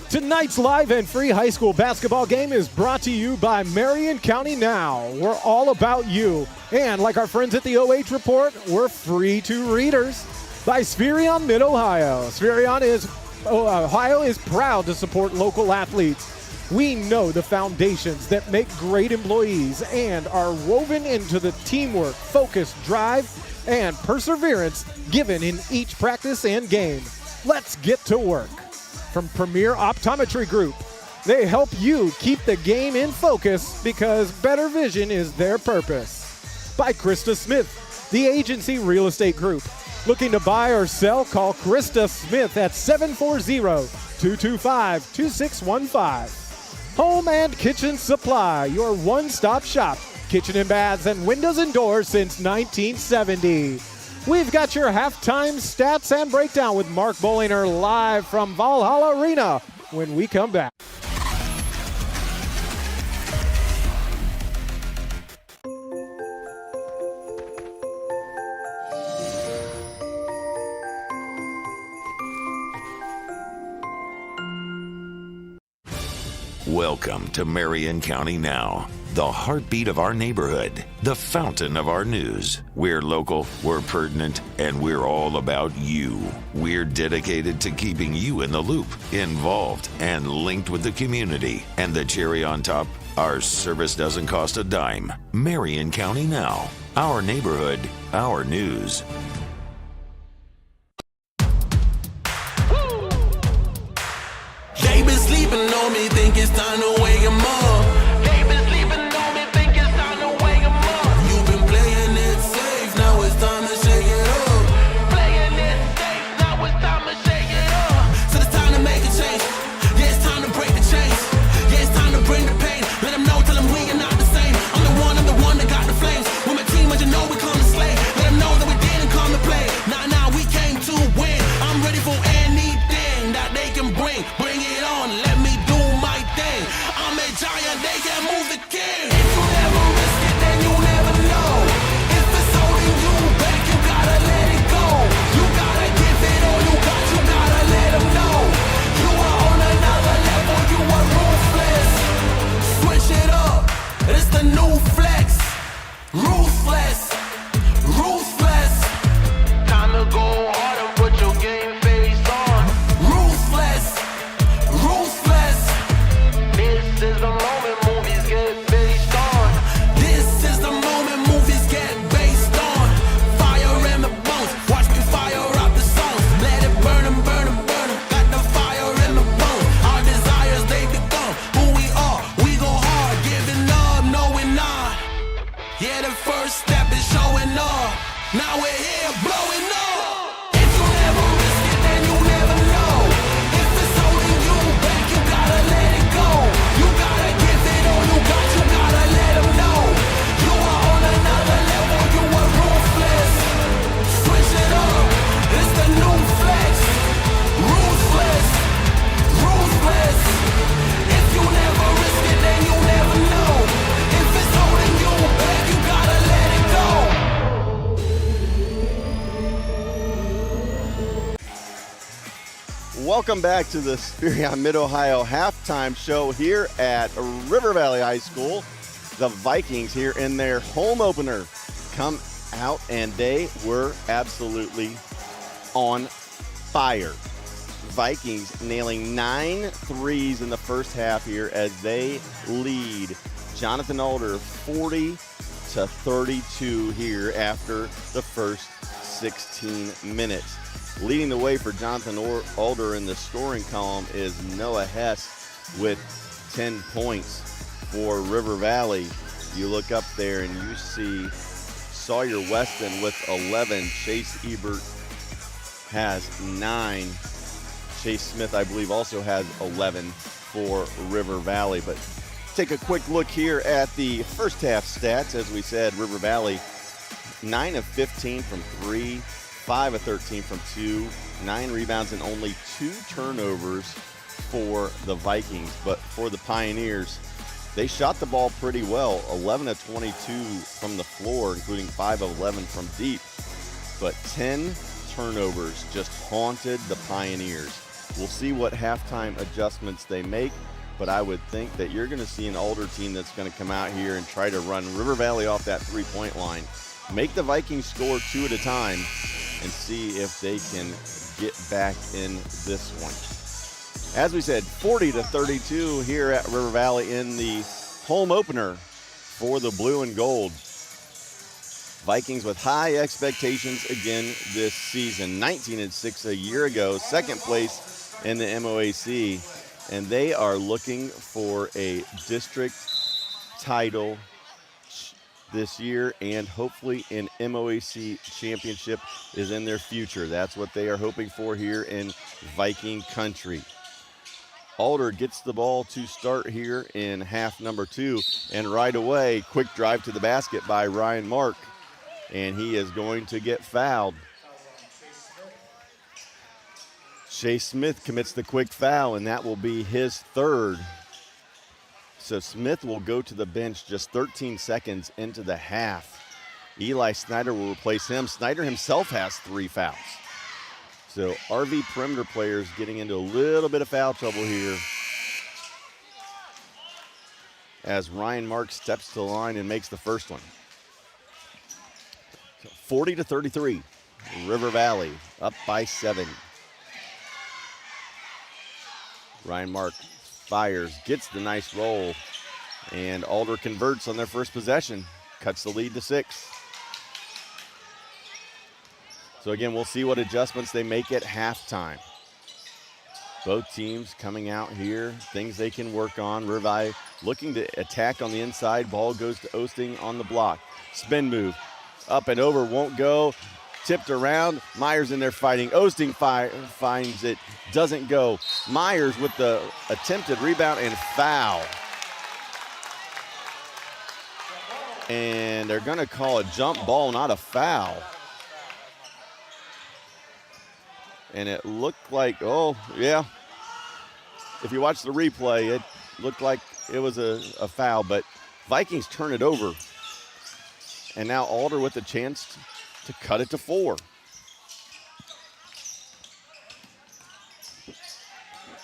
Tonight's live and free high school basketball game is brought to you by Marion County Now. We're all about you. And like our friends at the OH.Report, we're free to readers. By Spherion Mid-Ohio. Ohio is proud to support local athletes. We know the foundations that make great employees and are woven into the teamwork, focus, drive, and perseverance given in each practice and game. Let's get to work. From Premier Optometry Group, they help you keep the game in focus because better vision is their purpose. By Krista Smith, the Agency Real Estate Group. Looking to buy or sell? Call Krista Smith at 740-225-2615. Home and Kitchen Supply, your one-stop shop. Kitchen and baths and windows and doors since 1970. We've got your halftime stats and breakdown with Mark Bollinger live from Valhall-Arena when we come back. Welcome to Marion County Now, the heartbeat of our neighborhood, the fountain of our news. We're local, we're pertinent, and we're all about you. We're dedicated to keeping you in the loop, involved, and linked with the community. And the cherry on top, our service doesn't cost a dime. Marion County Now, our neighborhood, our news. They been sleeping on me, think it's time to wake 'em up. They been sleeping on me, think it's time to wake 'em up. You've been playing it safe, now it's time to shake it up. Playing it safe, now it's time to shake it up. So it's time to make a change. Yeah, it's time to break the chains. Yeah, it's time to bring the pain. Let them know, tell them we are not the same. I'm the one that got the flames. With my team, as you know, we come to slay. Let them know that we didn't come to play. Nah, we came to win. I'm ready for anything that they can bring. Bring it on, let me do my thing. I'm a giant, they can't move the king. If you never risk it, then you never know. If it's holding you back, you gotta let it go. You gotta give it all you got, you gotta let them know. You are on another level, you are ruthless. Switch it up, it's the new flex. Ruthless, ruthless. Time to go hard and put your game face on. Ruthless, ruthless. This is the moment movies get based on. This is the moment movies get based on. Fire in the bones, watch me fire up the songs. Let it burn 'em, burn 'em, burn 'em. Got the fire in the bones. Our desires, they become who we are. We go hard, giving up, no we're not. Yeah, the first step is showing up. Now we're here, blowing up. If you never risk it, then you never know. If it's holding you back, you gotta let it go. You gotta give it all you got, you gotta let them know. You are on another level, you are ruthless. Switch it up, it's the new flex. Ruthless, ruthless. If you never risk it, then you never know. If it's holding you back, you gotta let it go. Welcome back to the Spherion Mid-Ohio halftime show here at River Valley High School. The Vikings here in their home opener come out and they were absolutely on fire. Vikings nailing 9 threes in the first half here as they lead Jonathan Alder 40-32 here after the first 16 minutes. Leading the way for Jonathan Alder in the scoring column is Noah Hess with 10 points for River Valley. You look up there and you see Sawyer Weston with 11. Chase Ebert has 9. Chase Smith, I believe, also has 11 for River Valley. But take a quick look here at the first half stats. As we said, River Valley 9 of 15 from 3. 5 of 13 from 2, 9 rebounds and only 2 turnovers for the Vikings. But for the Pioneers, they shot the ball pretty well, 11 of 22 from the floor, including 5 of 11 from deep. But 10 turnovers just haunted the Pioneers. We'll see what halftime adjustments they make, but I would think that you're going to see an Alder team that's going to come out here and try to run River Valley off that three-point line. Make the Vikings score 2 at a time and see if they can get back in this one. As we said, 40-32 here at River Valley in the home opener for the blue and gold. Vikings with high expectations again this season. 19-6 a year ago, second place in the MOAC, and they are looking for a district title this year, and hopefully an MOAC championship is in their future. That's what they are hoping for here in Viking country. Alder gets the ball to start here in half number 2, and right away, quick drive to the basket by Ryan Mark, and he is going to get fouled. Chase Smith commits the quick foul, and that will be his third. So Smith will go to the bench just 13 seconds into the half. Eli Snyder will replace him. Snyder himself has 3 fouls. So RV perimeter players getting into a little bit of foul trouble here as Ryan Mark steps to the line and makes the first one. So 40-33, River Valley up by 7. Ryan Mark fires, gets the nice roll, and Alder converts on their first possession, cuts the lead to 6. So again, we'll see what adjustments they make at halftime. Both teams coming out here, things they can work on. River Valley looking to attack on the inside. Ball goes to Osting on the block. Spin move, up and over, won't go. Tipped around, Myers in there fighting. Osting finds it, doesn't go. Myers with the attempted rebound and foul. And they're gonna call a jump ball, not a foul. And it looked like, oh, yeah. If you watch the replay, it looked like it was a foul, but Vikings turn it over. And now Alder with a chance to cut it to 4.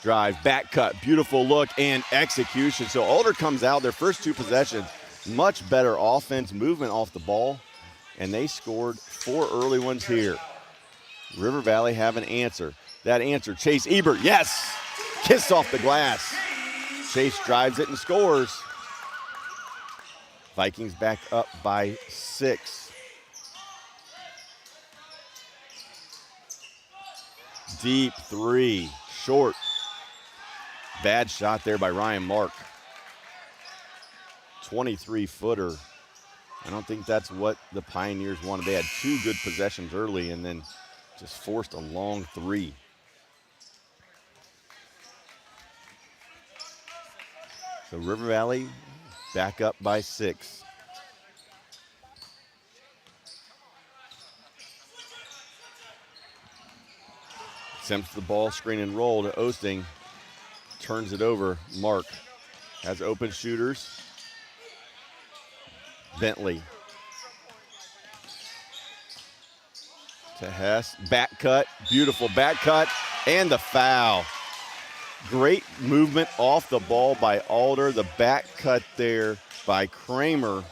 Drive, back cut, beautiful look, and execution. So Alder comes out, their first 2 possessions, much better offense, movement off the ball, and they scored 4 early ones here. River Valley have an answer. That answer, Chase Ebert, yes! Kiss off the glass. Chase drives it and scores. Vikings back up by 6. Deep 3, short. Bad shot there by Ryan Mark. 23-footer. I don't think that's what the Pioneers wanted. They had 2 good possessions early and then just forced a long 3. So River Valley back up by 6. Attempts the ball, screen and roll to Osting. Turns it over. Mark has open shooters. Bentley to Hess. Back cut. Beautiful back cut. And the foul. Great movement off the ball by Alder. The back cut there by Kramer.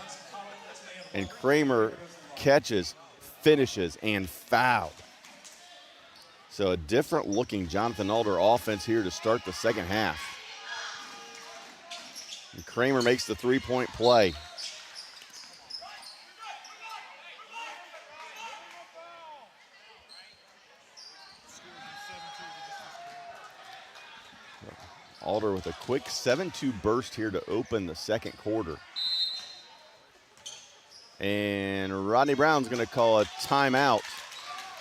And Kramer catches, finishes, and fouled. So a different looking Jonathan Alder offense here to start the second half. And Kramer makes the 3-point play. Alder with a quick 7-2 burst here to open the second quarter. And Rodney Brown's going to call a timeout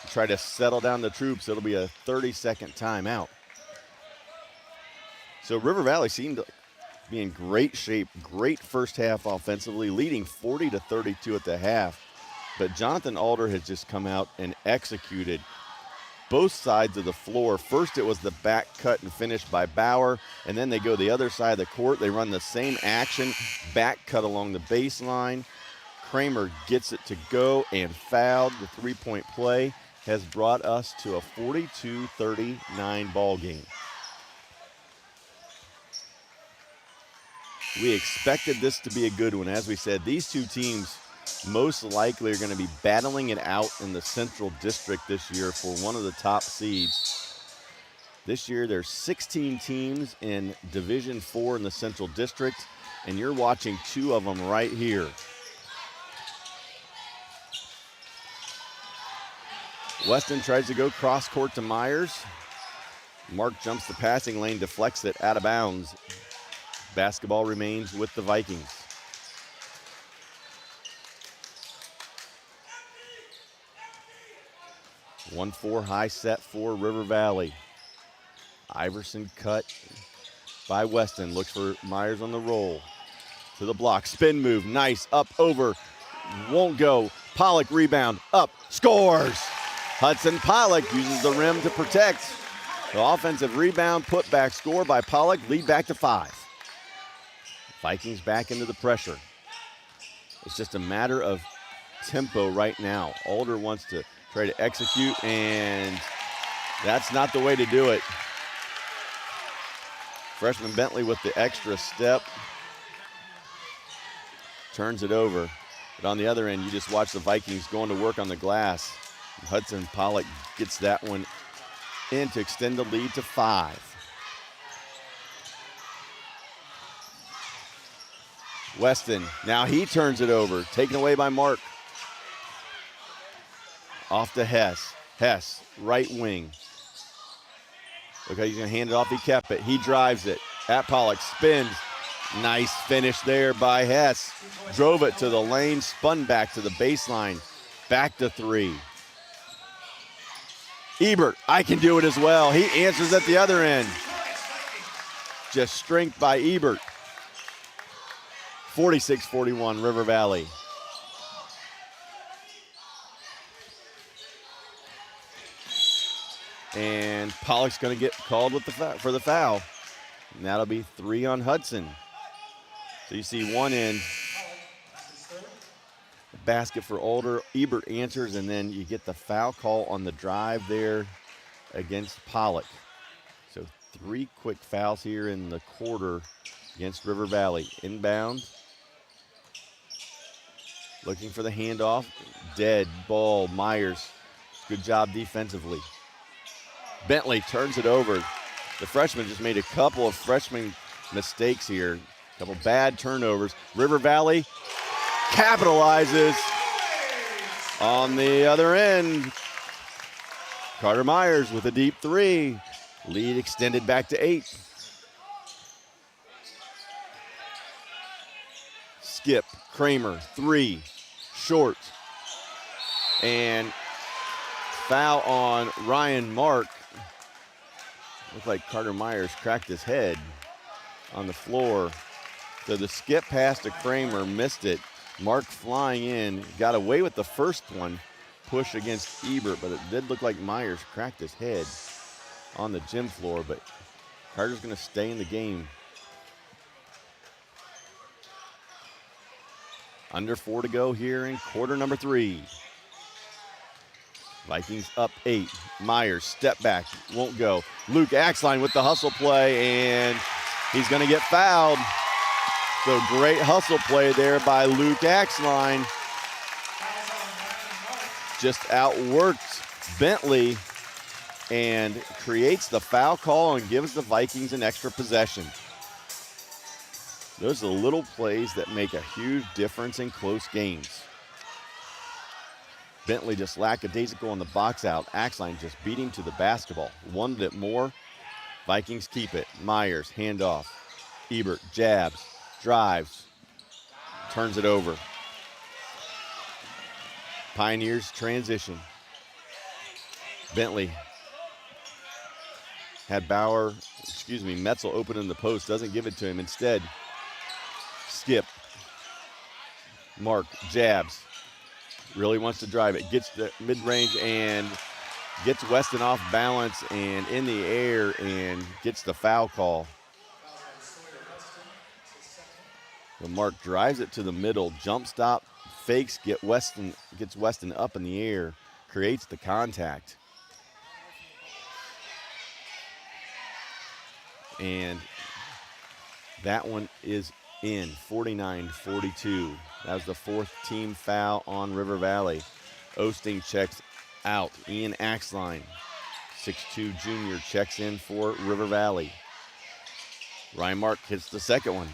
to try to settle down the troops. It'll be a 30-second timeout. So River Valley seemed to be in great shape, great first half offensively, leading 40-32 at the half. But Jonathan Alder has just come out and executed both sides of the floor. First it was the back cut and finish by Bauer, and then they go the other side of the court. They run the same action, back cut along the baseline. Kramer gets it to go and fouled. The 3-point play has brought us to a 42-39 ball game. We expected this to be a good one. As we said, these 2 teams most likely are going to be battling it out in the Central District this year for one of the top seeds. This year there's 16 teams in Division 4 in the Central District, and you're watching 2 of them right here. Weston tries to go cross court to Myers. Mark jumps the passing lane, deflects it out of bounds. Basketball remains with the Vikings. 1-4 high set for River Valley. Iverson cut by Weston. Looks for Myers on the roll. To the block. Spin move. Nice. Up, over. Won't go. Pollock rebound. Up. Scores. Hudson Pollock uses the rim to protect. The offensive rebound, put back, score by Pollock. Lead back to 5. Vikings back into the pressure. It's just a matter of tempo right now. Alder wants to try to execute, and that's not the way to do it. Freshman Bentley with the extra step. Turns it over. But on the other end, you just watch the Vikings going to work on the glass. Hudson Pollock gets that one in to extend the lead to 5. Weston, now he turns it over, taken away by Mark. Off to Hess. Hess, right wing. Look how he's gonna hand it off, he kept it. He drives it at Pollock, spins. Nice finish there by Hess. Drove it to the lane, spun back to the baseline. Back to 3. Ebert, I can do it as well. He answers at the other end. Just strength by Ebert. 46-41, River Valley. And Pollock's going to get called with for the foul. And that'll be 3 on Hudson. So you see one end. Basket for Alder. Ebert answers, and then you get the foul call on the drive there against Pollock. So 3 quick fouls here in the quarter against River Valley. Inbound. Looking for the handoff. Dead ball. Myers. Good job defensively. Bentley turns it over. The freshman just made a couple of freshman mistakes here. A couple bad turnovers. River Valley capitalizes on the other end. Carter Myers with a deep 3. Lead extended back to 8. Skip, Kramer, 3, short. And foul on Ryan Mark. Looked like Carter Myers cracked his head on the floor. So the skip pass to Kramer, missed it. Mark flying in, got away with the first one, push against Ebert, but it did look like Myers cracked his head on the gym floor, but Carter's gonna stay in the game. Under 4 to go here in quarter number 3. Vikings up 8. Myers, step back, won't go. Luke Axline with the hustle play, and he's gonna get fouled. So great hustle play there by Luke Axline. Just outworked Bentley and creates the foul call and gives the Vikings an extra possession. Those are the little plays that make a huge difference in close games. Bentley just lackadaisical on the box out. Axline just beat him to the basketball. Wanted it more. Vikings keep it. Myers, handoff. Ebert, jabs, drives, turns it over. Pioneers transition. Bentley had Metzel open in the post, doesn't give it to him. Instead, Skip. Mark jabs. Really wants to drive it. Gets the mid-range and gets Weston off balance and in the air and gets the foul call. But Mark drives it to the middle, jump stop, fakes, gets Weston up in the air, creates the contact. And that one is in, 49-42. That was the 4th team foul on River Valley. Osting checks out. Ian Axline, 6'2" junior, checks in for River Valley. Ryan Mark hits the second one.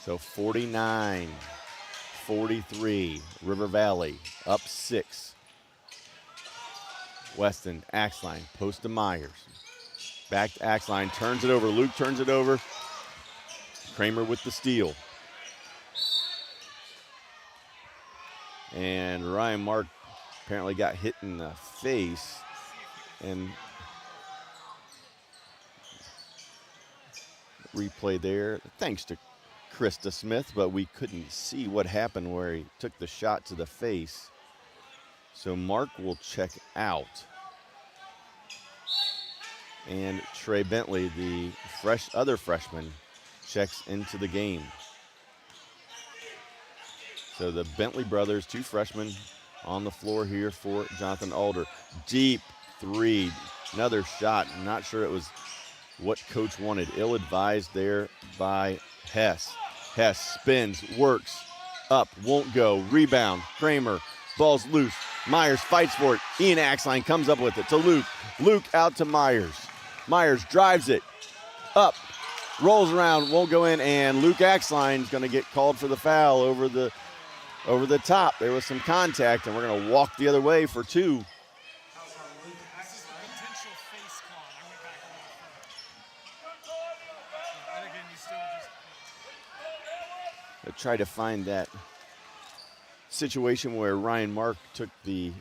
So 49-43, River Valley up 6. Weston, Axline, post to Myers. Back to Axline, turns it over. Luke turns it over. Kramer with the steal. And Ryan Mark apparently got hit in the face, and replay there, thanks to Krista Smith, but we couldn't see what happened where he took the shot to the face. So Mark will check out. And Trey Bentley, the other freshman, checks into the game. So the Bentley brothers, 2 freshmen on the floor here for Jonathan Alder. Deep three, another shot. Not sure it was what coach wanted. Ill-advised there by Hess. Hess spins, works, up, won't go, rebound, Kramer, ball's loose. Myers fights for it. Ian Axline comes up with it to Luke. Luke out to Myers. Myers drives it up, rolls around, won't go in, and Luke Axline's going to get called for the foul over the top. There was some contact, and we're going to walk the other way for 2. I tried to find that situation where Ryan Mark took the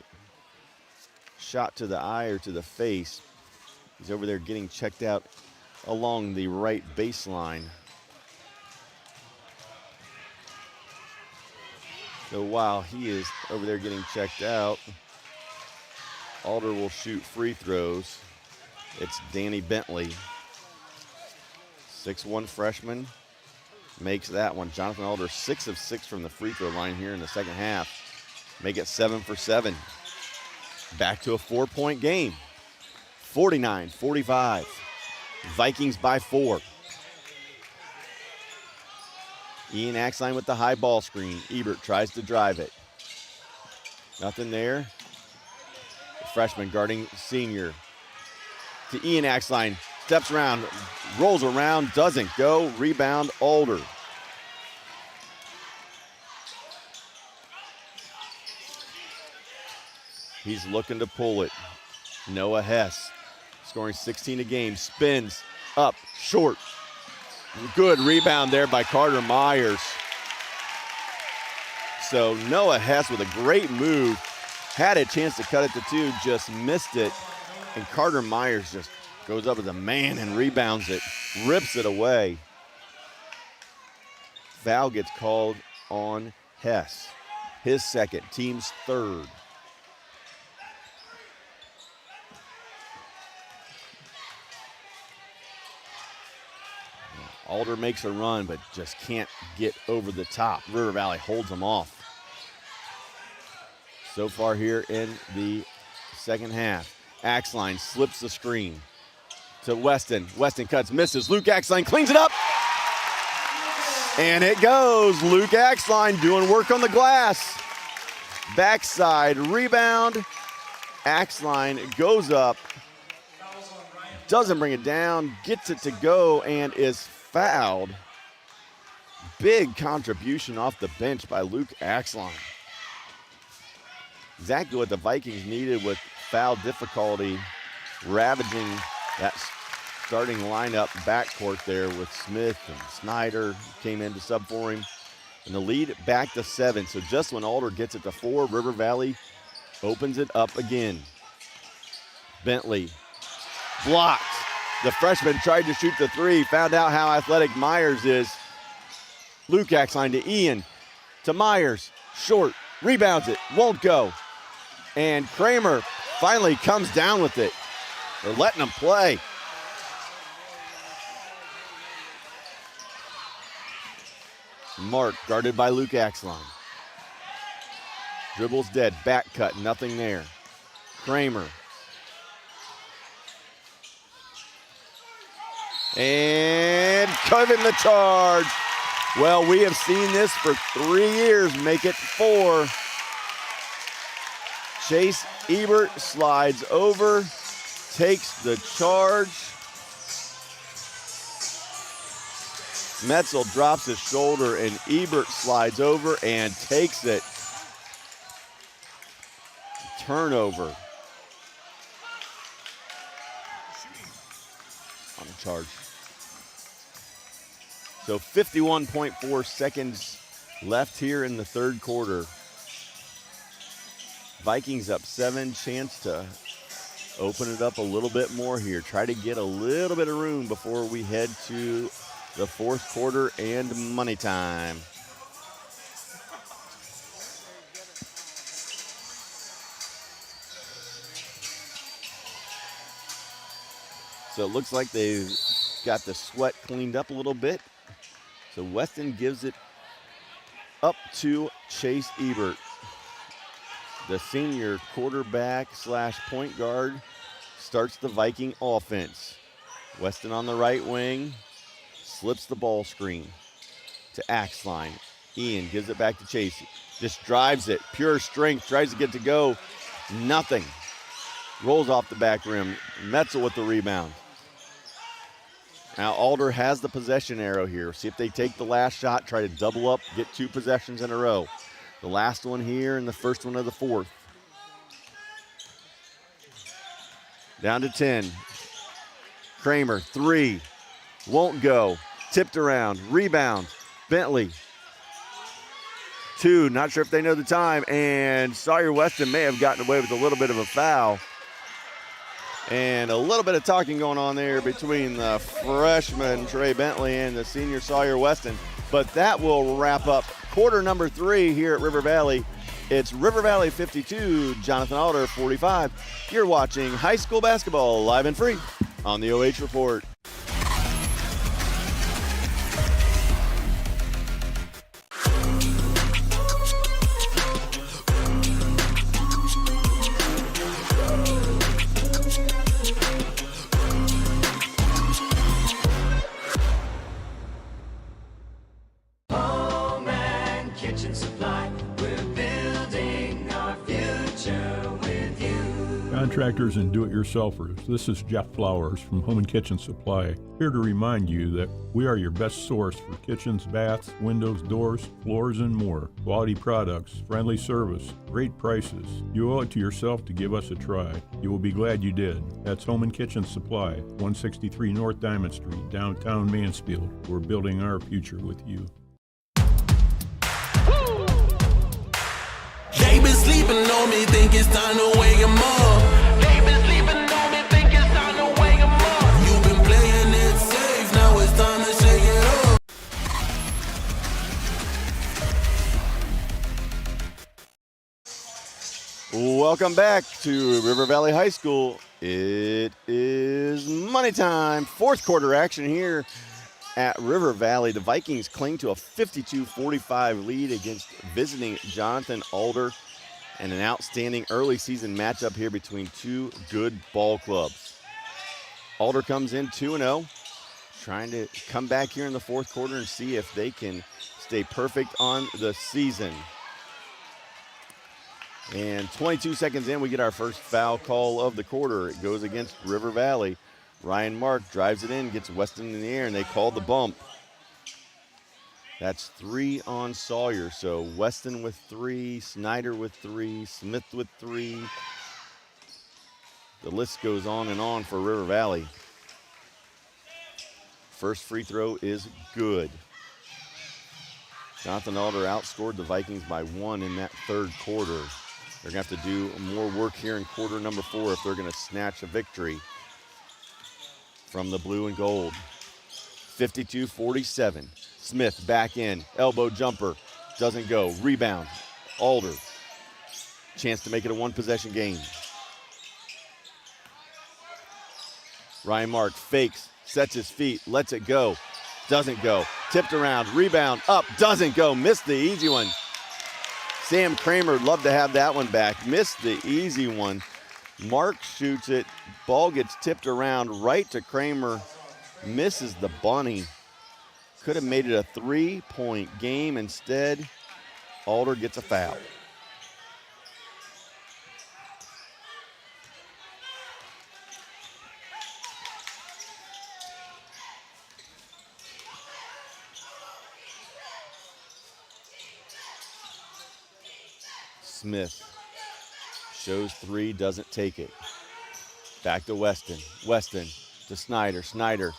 shot to the eye or to the face. He's over there getting checked out along the right baseline. So while he is over there getting checked out, Alder will shoot free throws. It's Danny Bentley, 6'1" freshman, makes that one. Jonathan Alder 6 of 6 from the free throw line here in the second half. Make it 7 for 7. Back to a 4-point game. 49-45. Vikings by 4. Ian Axline with the high ball screen. Ebert tries to drive it. Nothing there. The freshman guarding senior. To Ian Axline. Steps around, rolls around, doesn't go. Rebound, Alder. He's looking to pull it. Noah Hess, scoring 16 a game, spins up, short. Good rebound there by Carter Myers. So Noah Hess with a great move. Had a chance to cut it to 2, just missed it. And Carter Myers just goes up as a man and rebounds it, rips it away. Foul gets called on Hess. His second, team's third. Alder makes a run, but just can't get over the top. River Valley holds them off. So far here in the second half, Axline slips the screen to Weston. Weston cuts, misses. Luke Axline cleans it up. And it goes. Luke Axline doing work on the glass. Backside rebound. Axline goes up. Doesn't bring it down. Gets it to go and is fouled. Big contribution off the bench by Luke Axline. Exactly what the Vikings needed with foul difficulty, ravaging that starting lineup backcourt there with Smith and Snyder came in to sub for him. And the lead back to 7. So just when Alder gets it to 4, River Valley opens it up again. Bentley blocked. The freshman tried to shoot the 3, found out how athletic Myers is. Luke Axline to Ian, to Myers, short, rebounds it, won't go. And Kramer finally comes down with it. They're letting him play. Mark guarded by Luke Axline. Dribbles dead, back cut, nothing there. Kramer. And cutting the charge. Well, we have seen this for 3 years, make it 4. Chase Ebert slides over, takes the charge. Metzel drops his shoulder and Ebert slides over and takes it. Turnover on the charge. So 51.4 seconds left here in the third quarter. Vikings up 7, chance to open it up a little bit more here. Try to get a little bit of room before we head to the fourth quarter and money time. So it looks like they've got the sweat cleaned up a little bit. So Weston gives it up to Chase Ebert, the senior quarterback / point guard, starts the Viking offense. Weston on the right wing, slips the ball screen to Axline. Ian gives it back to Chase. Just drives it, pure strength, tries to get to go. Nothing. Rolls off the back rim. Metzel with the rebound. Now Alder has the possession arrow here. See if they take the last shot, try to double up, get 2 possessions in a row. The last one here and the first one of the fourth. Down to 10. Kramer, 3. Won't go. Tipped around. Rebound. Bentley. 2. Not sure if they know the time. And Sawyer Weston may have gotten away with a little bit of a foul. And a little bit of talking going on there between the freshman Trey Bentley and the senior Sawyer Weston. But that will wrap up quarter number 3 here at River Valley. It's River Valley 52, Jonathan Alder 45. You're watching high school basketball live and free on the OH.Report. Home and kitchen supply, we're building our future with you. Contractors and do-it-yourselfers, this is Jeff Flowers from Home and Kitchen Supply, here to remind you that we are your best source for kitchens, baths, windows, doors, floors, and more. Quality products, friendly service, great prices. You owe it to yourself to give us a try. You will be glad you did. That's Home and Kitchen Supply, 163 North Diamond Street, downtown Mansfield. We're building our future with you. They been sleeping on me, think it's time to wake 'em up. They been sleeping on me, think it's time to wake 'em up. You've been playing it safe, now it's time to shake it up. Welcome back to River Valley High School. It is money time. Fourth quarter action here at River Valley. The Vikings cling to a 52-45 lead against visiting Jonathan Alder, and an outstanding early season matchup here between 2 good ball clubs. Alder comes in 2-0, trying to come back here in the fourth quarter and see if they can stay perfect on the season. And 22 seconds in, we get our first foul call of the quarter. It goes against River Valley. Ryan Mark drives it in, gets Weston in the air, and they call the bump. That's 3 on Sawyer. So Weston with 3, Snyder with 3, Smith with 3. The list goes on and on for River Valley. First free throw is good. Jonathan Alder outscored the Vikings by 1 in that third quarter. They're going to have to do more work here in quarter number 4 if they're going to snatch a victory from the blue and gold. 52-47. Smith back in, elbow jumper, doesn't go. Rebound, Alder. Chance to make it a 1-possession game. Ryan Mark fakes, sets his feet, lets it go. Doesn't go. Tipped around, rebound, up, doesn't go. Missed the easy one. Sam Kramer would love to have that one back. Missed the easy one. Mark shoots it. Ball gets tipped around right to Kramer. Misses the bunny. Could have made it a 3-point game. Instead, Alder gets a foul. Smith shows 3, doesn't take it. Back to Weston. Weston to Snyder. Snyder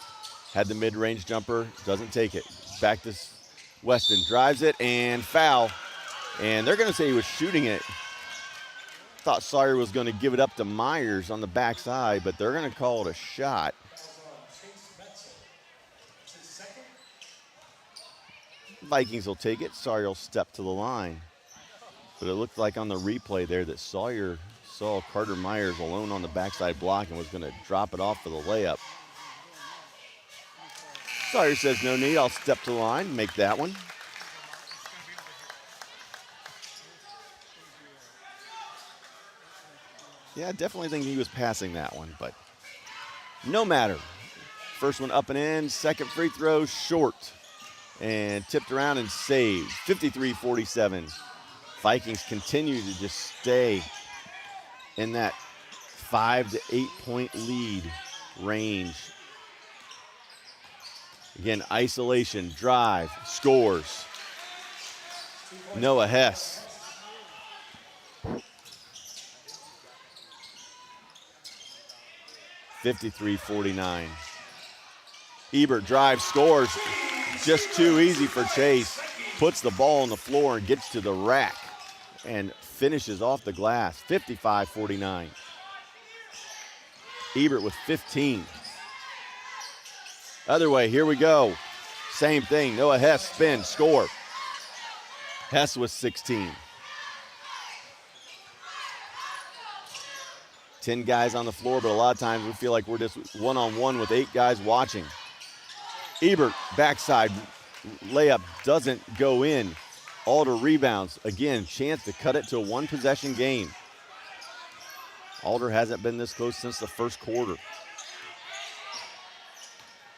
had the mid-range jumper, doesn't take it. Back to Weston, drives it, and foul. And they're going to say he was shooting it. Thought Sawyer was going to give it up to Myers on the backside, but they're going to call it a shot. Vikings will take it. Sawyer will step to the line. But it looked like on the replay there that Sawyer saw Carter Myers alone on the backside block and was going to drop it off for the layup. Sawyer says no need, I'll step to the line, make that one. Yeah, I definitely think he was passing that one, but no matter. First one up and in, second free throw short. And tipped around and saved. 53-47. Vikings continue to just stay in that 5 to 8 point lead range. Again, isolation, drive, scores. Noah Hess. (53-49). Ebert drives, scores. Just too easy for Chase. Puts the ball on the floor and gets to the rack and finishes off the glass. 55-49. Ebert with 15. Other way, here we go. Same thing. Noah Hess spin, score. Hess with 16. 10 guys on the floor, but a lot of times we feel like we're just one-on-one with 8 guys watching. Ebert, backside layup doesn't go in. Alder rebounds. Again, chance to cut it to a one-possession game. Alder hasn't been this close since the first quarter.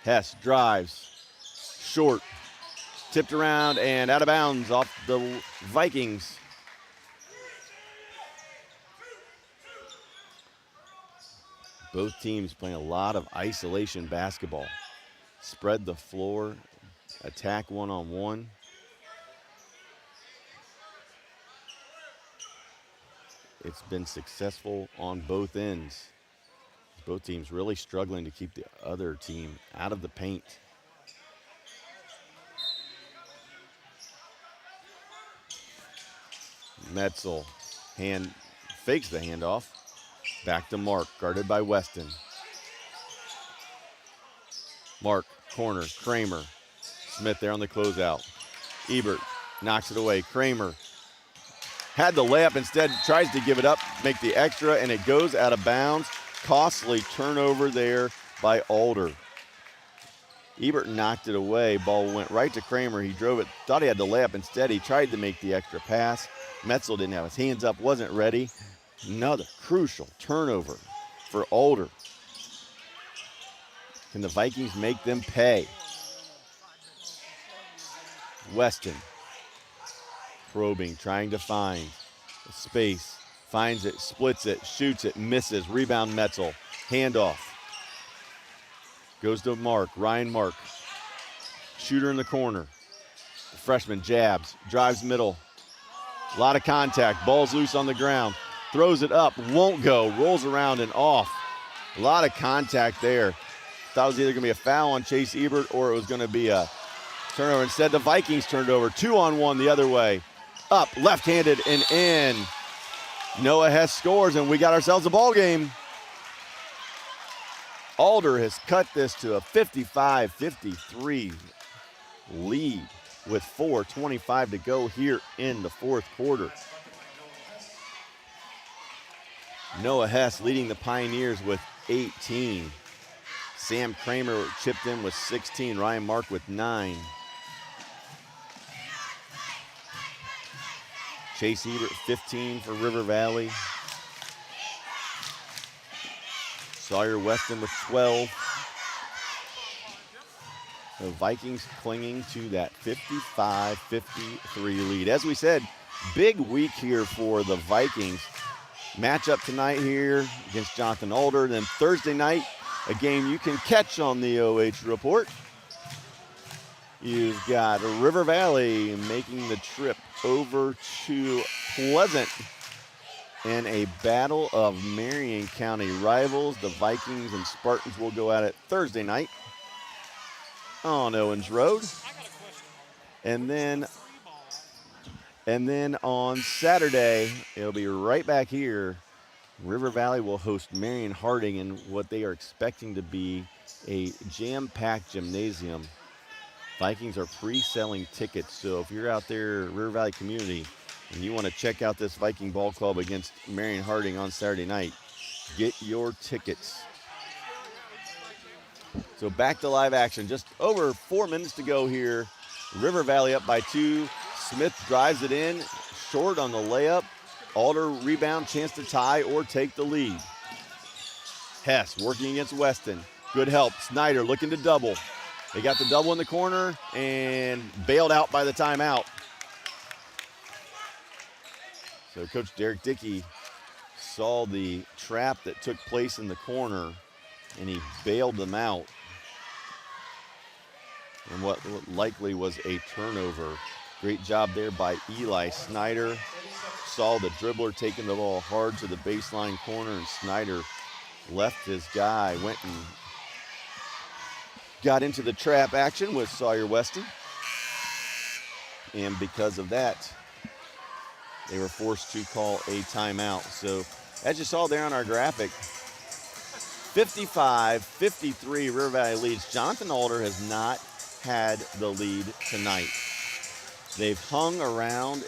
Hess drives. Short. Tipped around and out of bounds off the Vikings. Both teams playing a lot of isolation basketball. Spread the floor, attack one-on-one. It's been successful on both ends. Both teams really struggling to keep the other team out of the paint. Metzel fakes the handoff. Back to Mark, guarded by Weston. Mark, corner, Kramer. Smith there on the closeout. Ebert knocks it away. Kramer had the layup, instead tries to give it up, make the extra, and it goes out of bounds. Costly turnover there by Alder. Ebert knocked it away. Ball went right to Kramer. He drove it, thought he had the layup. Instead, he tried to make the extra pass. Metzel didn't have his hands up, wasn't ready. Another crucial turnover for Alder. Can the Vikings make them pay? Weston probing, trying to find space. Finds it, splits it, shoots it, misses. Rebound Metzel. Handoff. Goes to Mark, Ryan Mark. Shooter in the corner. The freshman jabs, drives middle. A lot of contact, ball's loose on the ground. Throws it up, won't go, rolls around and off. A lot of contact there. Thought it was either going to be a foul on Chase Ebert or it was going to be a turnover. Instead, the Vikings turned over. 2-on-1 the other way. Up, left-handed and in. Noah Hess scores, and we got ourselves a ball game. Alder has cut this to a 55-53 lead with 4:25 to go here in the fourth quarter. Noah Hess leading the Pioneers with 18. Sam Kramer chipped in with 16. Ryan Mark with 9. Chase Ebert, 15 for River Valley. Sawyer Weston with 12. The Vikings clinging to that 55-53 lead. As we said, big week here for the Vikings. Matchup tonight here against Jonathan Alder. Then Thursday night, a game you can catch on the OH Report. You've got River Valley making the trip over to Pleasant in a battle of Marion County rivals. The Vikings and Spartans will go at it Thursday night on Owens Road. And then And then on Saturday, it'll be right back here. River Valley will host Marion Harding in what they are expecting to be a jam-packed gymnasium. Vikings are pre-selling tickets, so if you're out there, River Valley community, and you want to check out this Viking ball club against Marion Harding on Saturday night, get your tickets. So back to live action. Just over 4 minutes to go here. River Valley up by 2. Smith drives it in, short on the layup. Alder rebound, chance to tie or take the lead. Hess working against Weston. Good help. Snyder looking to double. They got the double in the corner and bailed out by the timeout. So Coach Derek Dickey saw the trap that took place in the corner and he bailed them out. And what likely was a turnover. Great job there by Eli Snyder. Saw the dribbler taking the ball hard to the baseline corner, and Snyder left his guy, went and got into the trap action with Sawyer Weston. And because of that, they were forced to call a timeout. So as you saw there on our graphic, 55-53 River Valley leads. Jonathan Alder has not had the lead tonight. They've hung around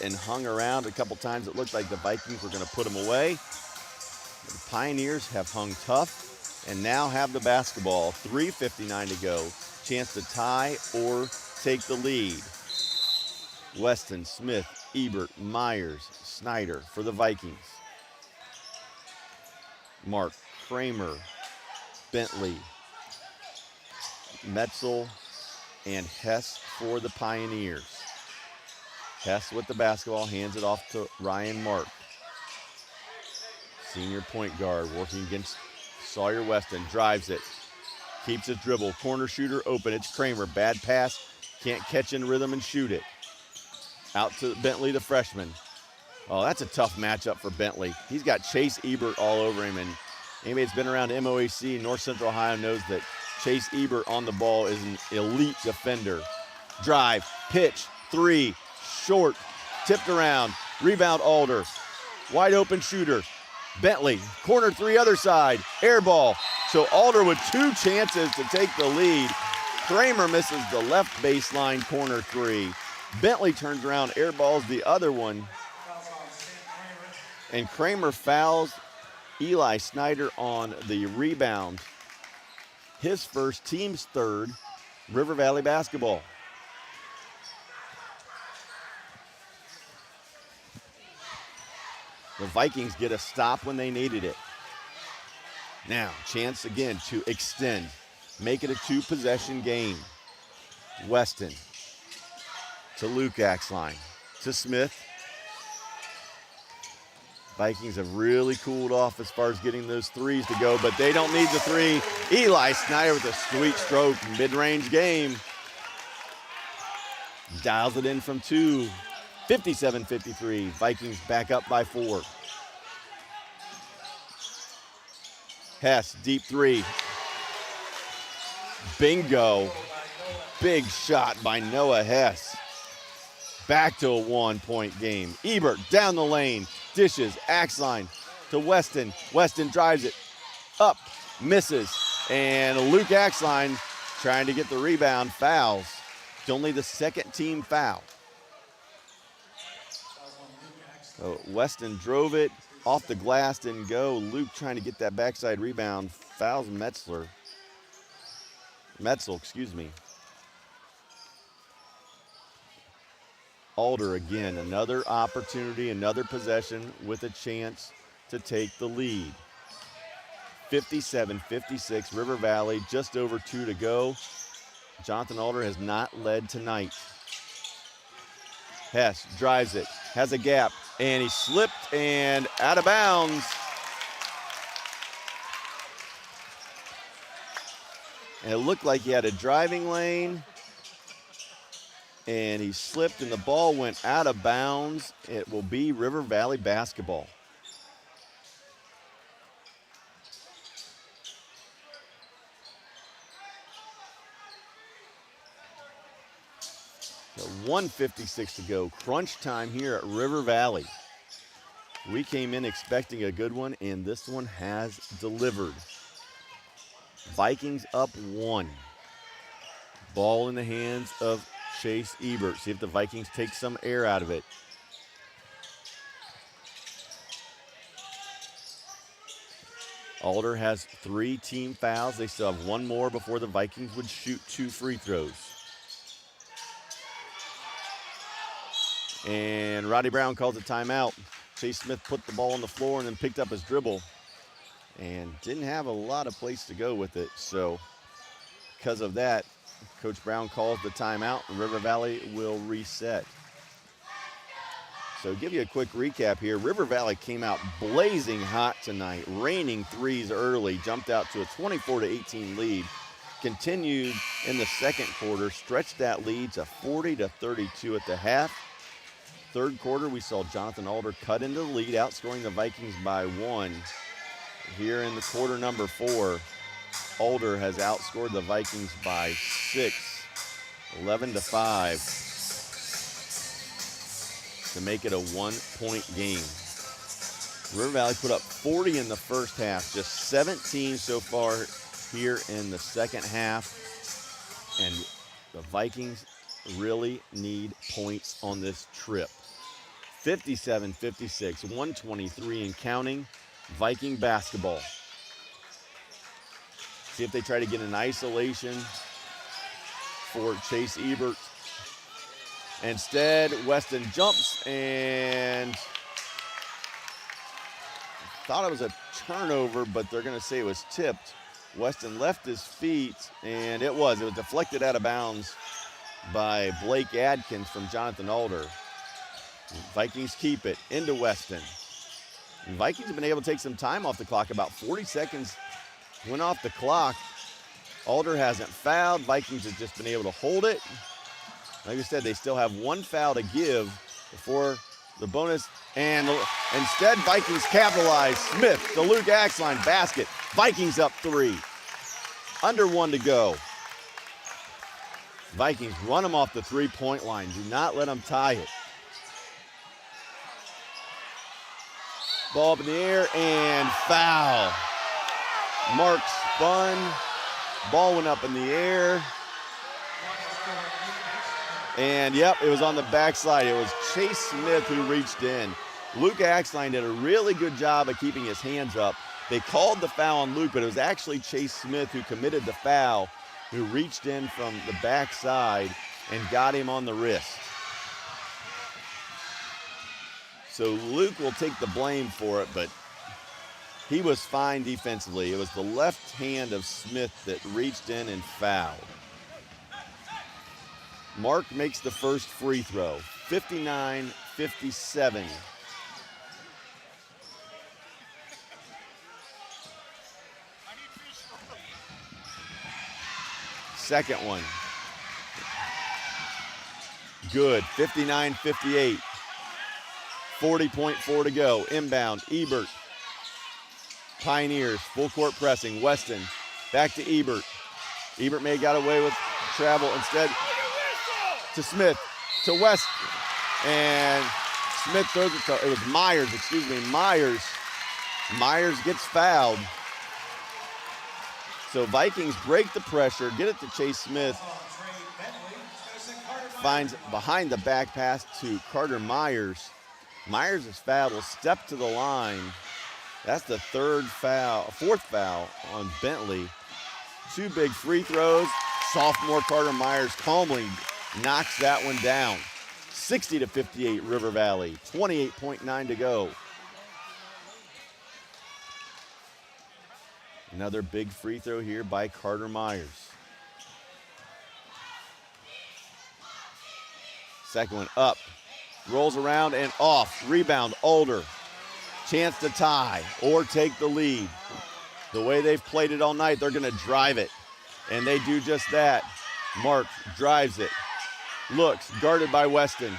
a couple times. It looked like the Vikings were going to put them away. The Pioneers have hung tough and now have the basketball. 3:59 to go. Chance to tie or take the lead. Weston, Smith, Ebert, Myers, Snyder for the Vikings. Mark, Kramer, Bentley, Metzel, and Hess for the Pioneers. Hess with the basketball, hands it off to Ryan Mark. Senior point guard working against Sawyer Weston, drives it, keeps his dribble, corner shooter open, it's Kramer, bad pass, can't catch in rhythm and shoot it. Out to Bentley, the freshman. Oh, that's a tough matchup for Bentley. He's got Chase Ebert all over him, and anybody that's been around MOAC, North Central Ohio, knows that Chase Ebert on the ball is an elite defender. Drive, pitch, three, short, tipped around, rebound Alder. Wide open shooter. Bentley, corner three, other side, air ball. So Alder with 2 chances to take the lead. Kramer misses the left baseline corner three. Bentley turns around, air balls the other one. And Kramer fouls Eli Snyder on the rebound. His first, team's third, River Valley basketball. The Vikings get a stop when they needed it. Now, chance again to extend, make it a 2-possession game. Weston to Luke Axline, to Smith. Vikings have really cooled off as far as getting those threes to go, but they don't need the three. Eli Snyder with a sweet stroke, mid-range game. Dials it in from 2. 57-53, Vikings back up by 4. Hess, deep three. Bingo. Big shot by Noah Hess. Back to a 1-point game. Ebert down the lane, dishes, Axline to Weston. Weston drives it up, misses, and Luke Axline trying to get the rebound, fouls. It's only the second team foul. So Weston drove it off the glass, didn't go. Luke trying to get that backside rebound, fouls Metzel, excuse me. Alder again, another opportunity, another possession with a chance to take the lead. 57-56, River Valley, just over 2 to go. Jonathan Alder has not led tonight. Hess drives it, has a gap, and he slipped and out of bounds. And it looked like he had a driving lane, and he slipped and the ball went out of bounds. It will be River Valley basketball. So 1:56 to go. Crunch time here at River Valley. We came in expecting a good one, and this one has delivered. Vikings up 1. Ball in the hands of Chase Ebert. See if the Vikings take some air out of it. Alder has 3 team fouls. They still have 1 more before the Vikings would shoot 2 free throws. And Roddy Brown calls a timeout. Chase Smith put the ball on the floor and then picked up his dribble and didn't have a lot of place to go with it. So because of that, Coach Brown calls the timeout and River Valley will reset. So give you a quick recap here. River Valley came out blazing hot tonight, raining threes early, jumped out to a 24-18 lead, continued in the second quarter, stretched that lead to 40-32 at the half. Third quarter, we saw Jonathan Alder cut into the lead, outscoring the Vikings by 1. Here in the quarter number 4, Alder has outscored the Vikings by 6, 11-5. to make it a 1-point game. River Valley put up 40 in the first half, just 17 so far here in the second half. And the Vikings really need points on this trip. 57-56, 123 and counting, Viking basketball. See if they try to get an isolation for Chase Ebert. Instead, Weston jumps and thought it was a turnover, but they're going to say it was tipped. Weston left his feet, and it was deflected out of bounds by Blake Adkins from Jonathan Alder. Vikings keep it into Weston. And Vikings have been able to take some time off the clock. About 40 seconds went off the clock. Alder hasn't fouled. Vikings have just been able to hold it. Like I said, they still have one foul to give before the bonus. And instead, Vikings capitalize. Smith, the Luke Axline basket. Vikings up 3. Under 1 to go. Vikings run them off the three-point line. Do not let them tie it. Ball up in the air and foul. Mark spun. Ball went up in the air. And yep, it was on the backside. It was Chase Smith who reached in. Luke Axline did a really good job of keeping his hands up. They called the foul on Luke, but it was actually Chase Smith who committed the foul, who reached in from the backside and got him on the wrist. So Luke will take the blame for it, but he was fine defensively. It was the left hand of Smith that reached in and fouled. Mark makes the first free throw, 59-57. Second one. Good, 59-58. 40.4 to go. Inbound, Ebert. Pioneers, full court pressing. Weston, back to Ebert. Ebert may have got away with travel. Instead, to Smith, to West. And Smith throws it to, it was Myers, Myers gets fouled. So Vikings break the pressure, get it to Chase Smith. Finds behind the back pass to Carter Myers. Myers is fouled, will step to the line. That's the fourth foul on Bentley. 2 big free throws. Sophomore Carter Myers calmly knocks that one down. 60-58 River Valley, 28.9 to go. Another big free throw here by Carter Myers. Second one up, rolls around and off. Rebound, Alder. Chance to tie or take the lead. The way they've played it all night, they're going to drive it. And they do just that. Mark drives it. Looks, guarded by Weston.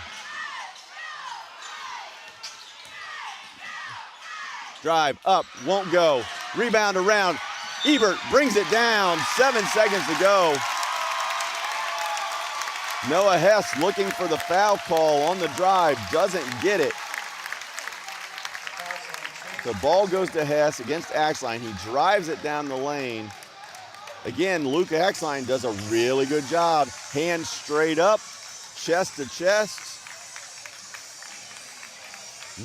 Drive up, won't go. Rebound around. Ebert brings it down. 7 seconds to go. Noah Hess looking for the foul call on the drive, doesn't get it. The ball goes to Hess against Axline. He drives it down the lane. Again, Luke Axline does a really good job. Hands straight up, chest to chest.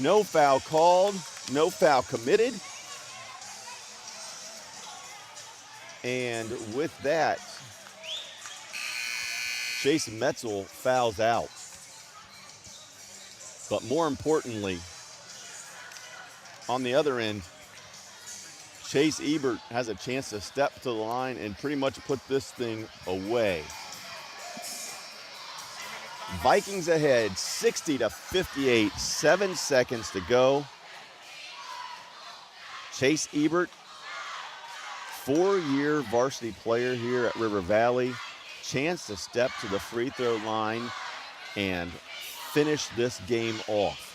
No foul called, no foul committed. And with that, Chase Metzel fouls out. But more importantly, on the other end, Chase Ebert has a chance to step to the line and pretty much put this thing away. Vikings ahead, 60-58, 7 seconds to go. Chase Ebert, 4-year varsity player here at River Valley, chance to step to the free throw line and finish this game off.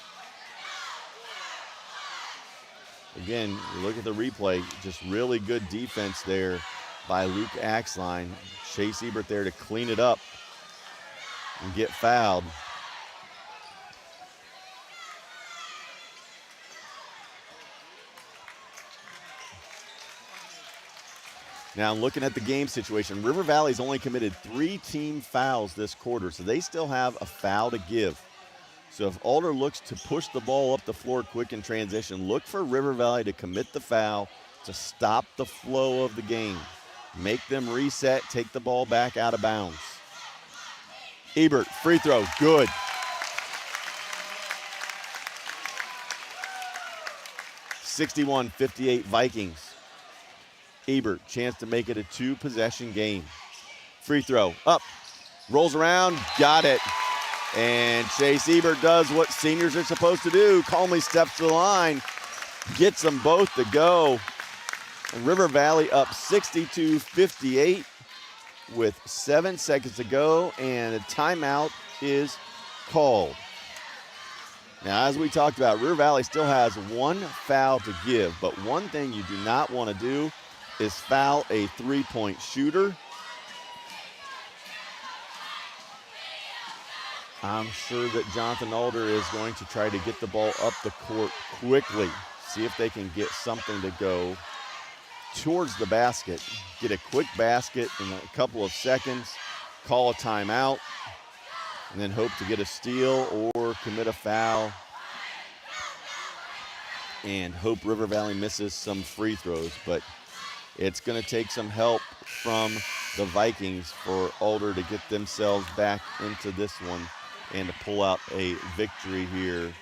Again, you look at the replay, just really good defense there by Luke Axline. Chase Ebert there to clean it up and get fouled. Now looking at the game situation, River Valley's only committed 3 team fouls this quarter, so they still have a foul to give. So if Alder looks to push the ball up the floor quick in transition, look for River Valley to commit the foul to stop the flow of the game. Make them reset, take the ball back out of bounds. Ebert, free throw, good. (61-58) Vikings. Ebert, chance to make it a 2-possession game. Free throw, up, rolls around, got it. And Chase Ebert does what seniors are supposed to do, calmly steps to the line, gets them both to go. And River Valley up 62-58 with 7 seconds to go, and a timeout is called. Now, as we talked about, River Valley still has 1 foul to give, but one thing you do not want to do is foul a 3-point shooter. I'm sure that Jonathan Alder is going to try to get the ball up the court quickly, see if they can get something to go towards the basket, get a quick basket in a couple of seconds, call a timeout, and then hope to get a steal or commit a foul and hope River Valley misses some free throws. But it's going to take some help from the Vikings for Alder to get themselves back into this one and to pull out a victory here.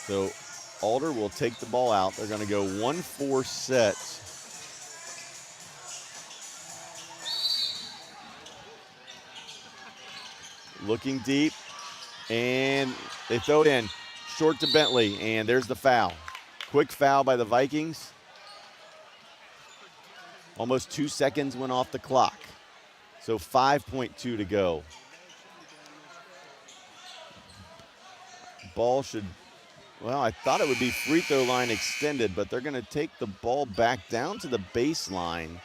So Alder will take the ball out. They're going to go 1-4 set. Looking deep, and they throw it in. Short to Bentley, and there's the foul. Quick foul by the Vikings. Almost 2 seconds went off the clock. So 5.2 to go. Ball should, well, I thought it would be free throw line extended, but they're going to take the ball back down to the baseline.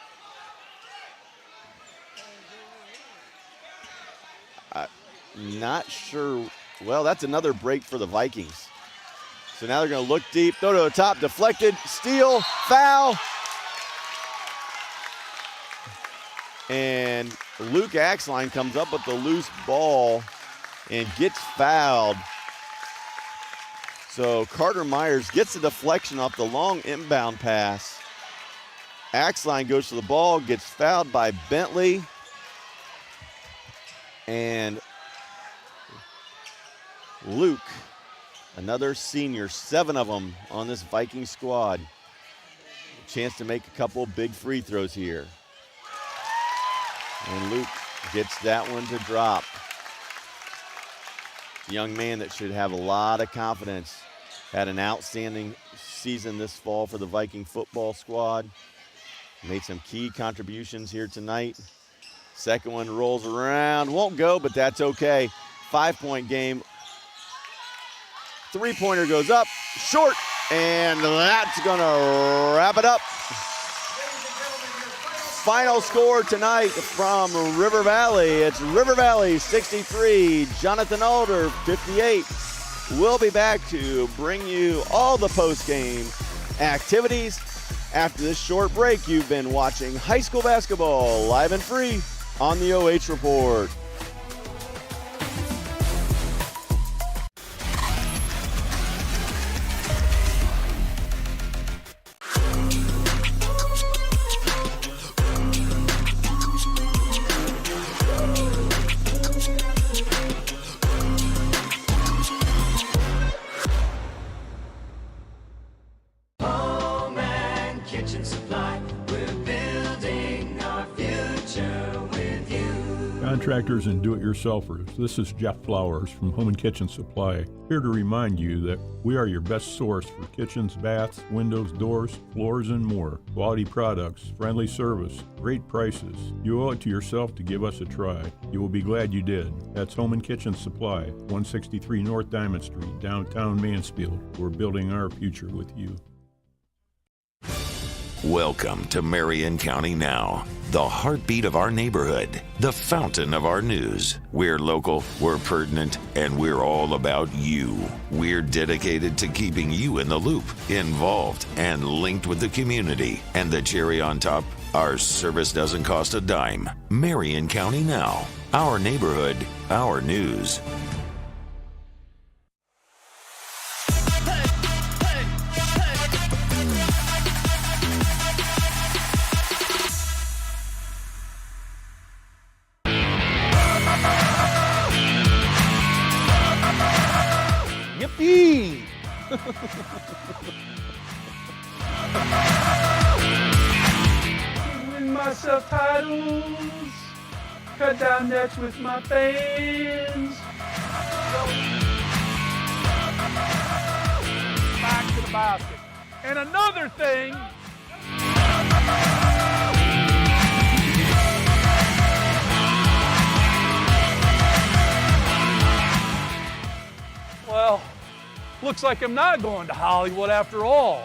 Not sure. Well, that's another break for the Vikings. So now they're going to look deep, throw to the top, deflected, steal, foul. And Luke Axline comes up with the loose ball and gets fouled. So Carter Myers gets the deflection off the long inbound pass. Axline goes to the ball, gets fouled by Bentley. And Luke, another senior, 7 of them on this Viking squad. Chance to make a couple big free throws here. And Luke gets that one to drop. Young man that should have a lot of confidence. Had an outstanding season this fall for the Viking football squad. Made some key contributions here tonight. Second one rolls around, won't go, but that's okay. 5-point game. Three-pointer goes up, short, and that's going to wrap it up. Final score tonight from River Valley. It's River Valley 63, Jonathan Alder 58. We'll be back to bring you all the post-game activities. After this short break, you've been watching high school basketball live and free on the OH.Report. Contractors and do-it-yourselfers, this is Jeff Flowers from Home and Kitchen Supply, here to remind you that we are your best source for kitchens, baths, windows, doors, floors, and more. Quality products, friendly service, great prices. You owe it to yourself to give us a try. You will be glad you did. That's Home and Kitchen Supply, 163 North Diamond Street, downtown Mansfield. We're building our future with you. Welcome to Marion County Now, the heartbeat of our neighborhood, the fountain of our news. We're local, we're pertinent, and we're all about you. We're dedicated to keeping you in the loop, involved, and linked with the community. And the cherry on top, our service doesn't cost a dime. Marion County Now, our neighborhood, our news. Yippee! Win myself titles, cut down nets with my fans. Back to the basket. And another thing. Well, looks like I'm not going to Hollywood after all.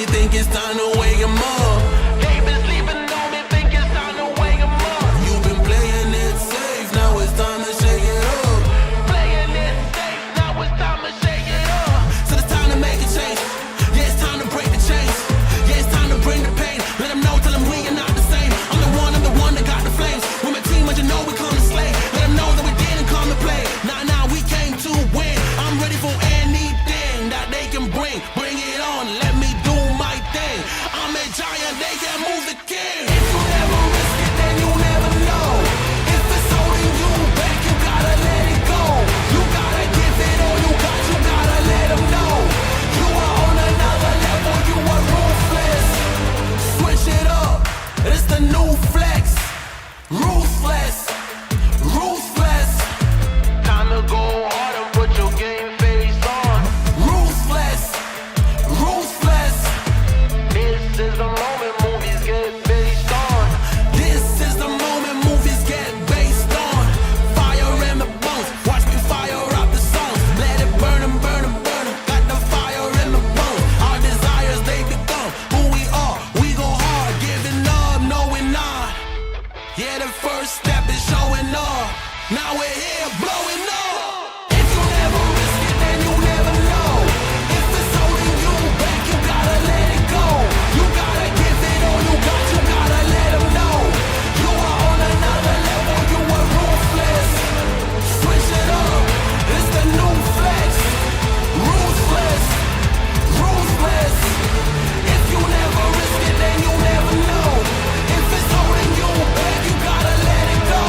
Think it's time to wake 'em up. They been sleeping on me, think it's time to wake 'em up. You've been playing it safe, now it's time to shake it up. Playing it safe, now it's time to shake it up. So it's time to make a change. Yeah, it's time to break the chains. Yeah, it's time to bring the pain. Let them know, tell them we are not the same. I'm the one that got the flames. With my team, but you know we come to slay. Let them know that we didn't come to play. Nah, we came to win. I'm ready for anything that they can bring. Bring it on, let me do my thing. I'm a giant, they can move the king. If you never risk it, then you never know. If it's holding you back, you gotta let it go. You gotta give it all you gotta let them know. You are on another level, you are ruthless. Switch it up, it's the new flex. Ruthless, ruthless. Time to go hard and put your game face on. Ruthless, ruthless. This is the moment movies get based on. This is the moment movies get based on. Fire in the bones, watch me fire up the songs. Let it burn 'em, burn 'em, burn 'em. Got the fire in the bones. Our desires, they become who we are. We go hard, giving up, no we're not. Yeah, the first step is showing up. Now we're here blowing up. If you never risk it, then you never know. If it's holding you back, you gotta let it go. You gotta give it all you gotta let them know. You are on another level, you are ruthless. Switch it up, it's the new flex. Ruthless, ruthless. If you never risk it, then you never know. If it's holding you back, you gotta let it go.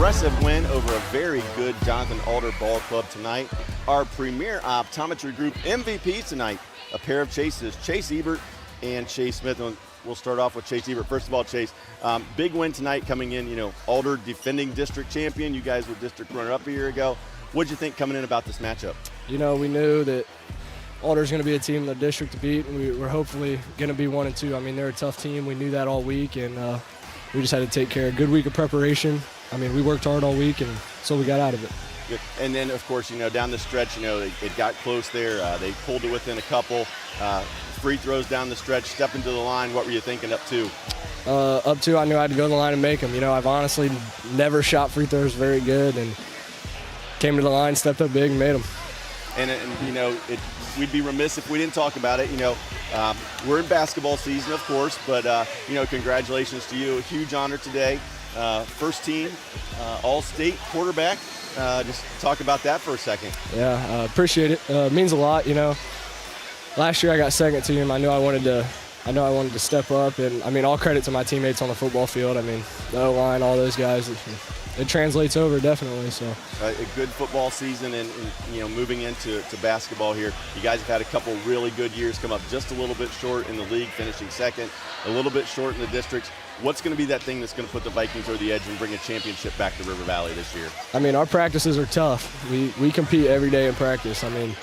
impressive win over a very good Jonathan Alder ball club tonight. Our premier optometry group MVP tonight, a pair of Chases, Chase Ebert and Chase Smith. We'll start off with Chase Ebert. First of all, Chase, big win tonight coming in, Alder defending district champion. You guys were district runner-up a year ago. What'd you think coming in about this matchup? We knew that Alder's going to be a team in the district to beat, and we're hopefully going to be 1-2. I mean, they're a tough team. We knew that all week, and we just had to take care. Good week of preparation. I mean, we worked hard all week, and so we got out of it. Good. And then, of course, down the stretch, it got close there. They pulled it within a couple. Free throws down the stretch, step into the line. What were you thinking up to? Up to, I knew I had to go to the line and make them. I've honestly never shot free throws very good, and came to the line, stepped up big, and made them. And we'd be remiss if we didn't talk about it. We're in basketball season, of course, but, congratulations to you. A huge honor today. First team, all-state quarterback. Just talk about that for a second. Yeah, appreciate it. It means a lot, Last year I got second team. I knew I wanted to step up, and I mean, all credit to my teammates on the football field. I mean, the O-line, all those guys. It translates over definitely. So a good football season, and moving into basketball here. You guys have had a couple really good years. Come up just a little bit short in the league, finishing second. A little bit short in the districts. What's going to be that thing that's going to put the Vikings over the edge and bring a championship back to River Valley this year? I mean, our practices are tough. We compete every day in practice. I mean,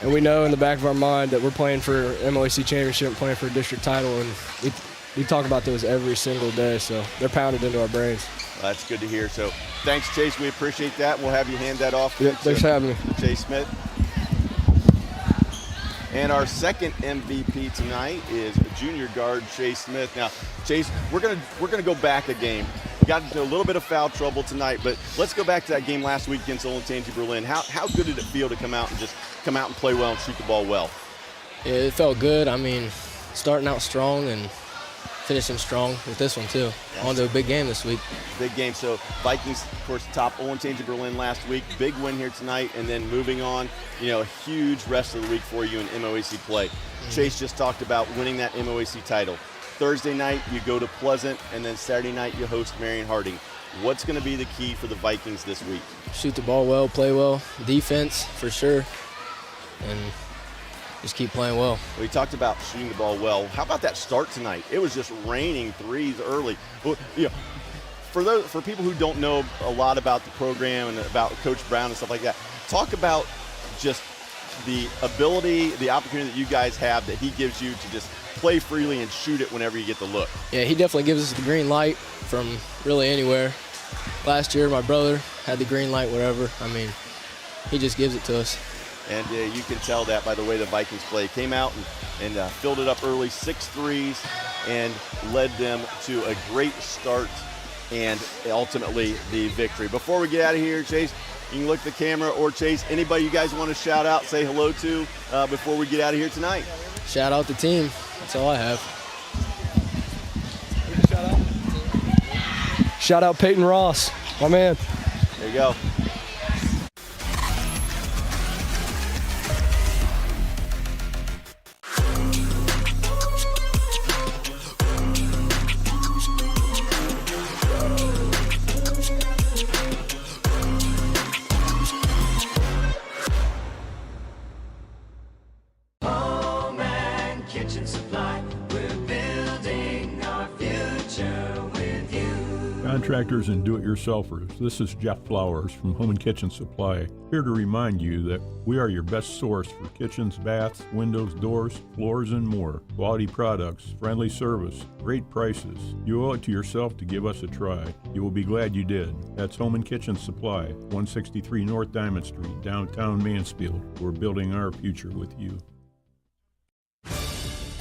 and we know in the back of our mind that we're playing for MOAC championship, playing for a district title, and we talk about those every single day. So they're pounded into our brains. Well, that's good to hear. So thanks, Chase. We appreciate that. We'll have you hand that off. Yep, thanks for having me. Chase Smith. And our second MVP tonight is junior guard Chase Smith. Now, Chase, we're gonna go back a game. We got into a little bit of foul trouble tonight, but let's go back to that game last week against Olentangy Berlin. How good did it feel to come out and play well and shoot the ball well? Yeah, it felt good. I mean, starting out strong and finishing strong with this one too. Yeah. On to a big game this week. Big game. So Vikings, of course, top Olentangy Berlin last week. Big win here tonight, and then moving on. A huge rest of the week for you in MOAC play. Mm-hmm. Chase just talked about winning that MOAC title. Thursday night you go to Pleasant, and then Saturday night you host Marion Harding. What's going to be the key for the Vikings this week? Shoot the ball well, play well, defense for sure, and just keep playing well. We talked about shooting the ball well. How about that start tonight? It was just raining threes early. For people who don't know a lot about the program and about Coach Brown and stuff like that, talk about just the ability, the opportunity that you guys have that he gives you to just play freely and shoot it whenever you get the look. Yeah, he definitely gives us the green light from really anywhere. Last year, my brother had the green light, whatever. I mean, he just gives it to us. And you can tell that by the way the Vikings play. Came out and filled it up early, 6 threes, and led them to a great start and ultimately the victory. Before we get out of here, Chase, you can look at the camera, or Chase, anybody you guys want to shout out, say hello to before we get out of here tonight? Shout out the team. That's all I have. Shout out Peyton Ross, my man. There you go. Contractors and do-it-yourselfers, this is Jeff Flowers from Home and Kitchen Supply, here to remind you that we are your best source for kitchens, baths, windows, doors, floors, and more. Quality products, friendly service, great prices. You owe it to yourself to give us a try. You will be glad you did. That's Home and Kitchen Supply, 163 North Diamond Street, downtown Mansfield. We're building our future with you.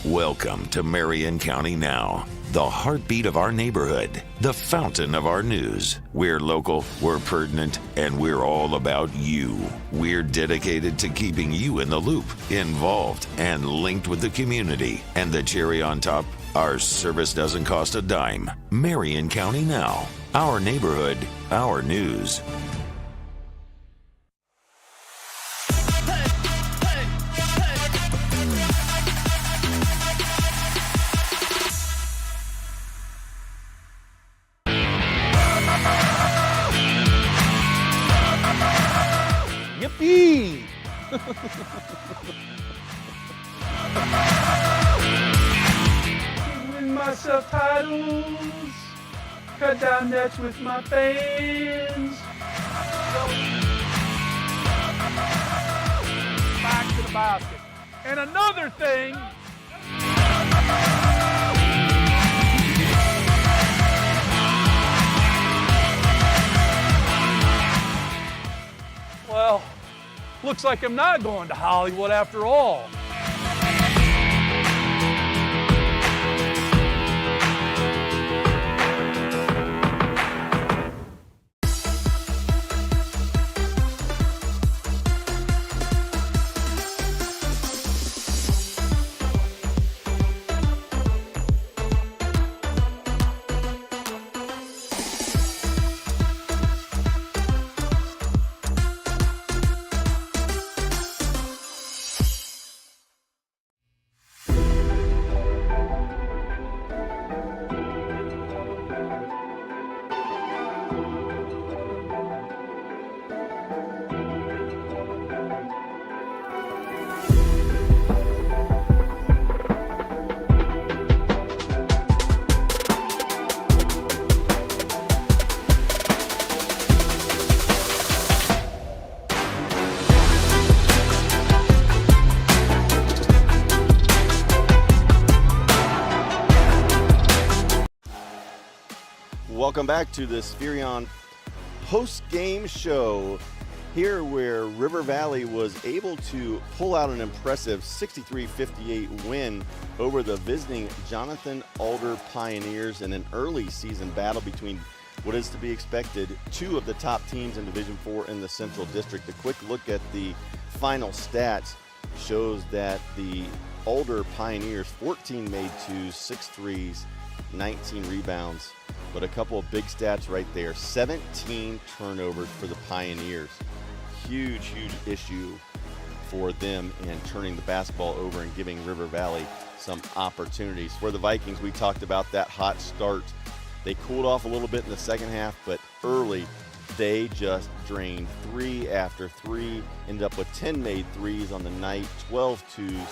Welcome to Marion County Now, the heartbeat of our neighborhood, the fountain of our news. We're local, we're pertinent, and we're all about you. We're dedicated to keeping you in the loop, involved, and linked with the community. And the cherry on top, our service doesn't cost a dime. Marion County Now, our neighborhood, our news. E. Win myself titles, cut down nets with my fans. Back to the basket. And another thing. Well, looks like I'm not going to Hollywood after all. Welcome back to the Spherion post-game show here where River Valley was able to pull out an impressive 63-58 win over the visiting Jonathan Alder Pioneers in an early season battle between what is to be expected two of the top teams in Division IV in the Central District. A quick look at the final stats shows that the Alder Pioneers 14 made twos, 6 threes, 19 rebounds, but a couple of big stats right there. 17 turnovers for the Pioneers. Huge issue for them in turning the basketball over and giving River Valley some opportunities. For the Vikings, we talked about that hot start. They cooled off a little bit in the second half, but early they just drained 3 after 3, ended up with 10 made threes on the night, 12 twos,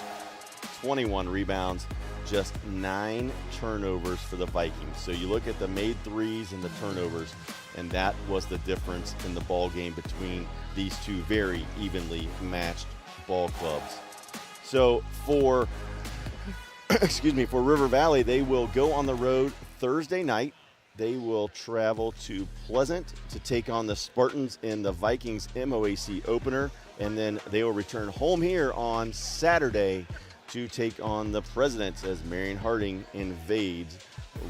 21 rebounds, just 9 turnovers for the Vikings. So you look at the made threes and the turnovers, and that was the difference in the ball game between these two very evenly matched ball clubs. So for for River Valley, they will go on the road Thursday night. They will travel to Pleasant to take on the Spartans in the Vikings MOAC opener, and then they will return home here on Saturday to take on the Presidents as Marion Harding invades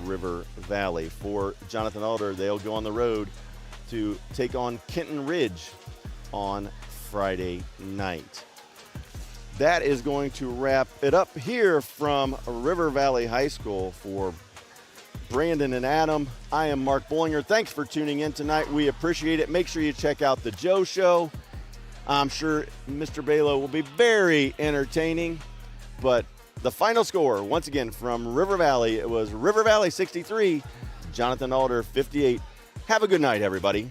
River Valley. For Jonathan Alder, they'll go on the road to take on Kenton Ridge on Friday night. That is going to wrap it up here from River Valley High School. For Brandon and Adam, I am Mark Bollinger. Thanks for tuning in tonight. We appreciate it. Make sure you check out the Joe Show. I'm sure Mr. Balo will be very entertaining. But the final score, once again, from River Valley, it was River Valley 63, Jonathan Alder 58. Have a good night, everybody.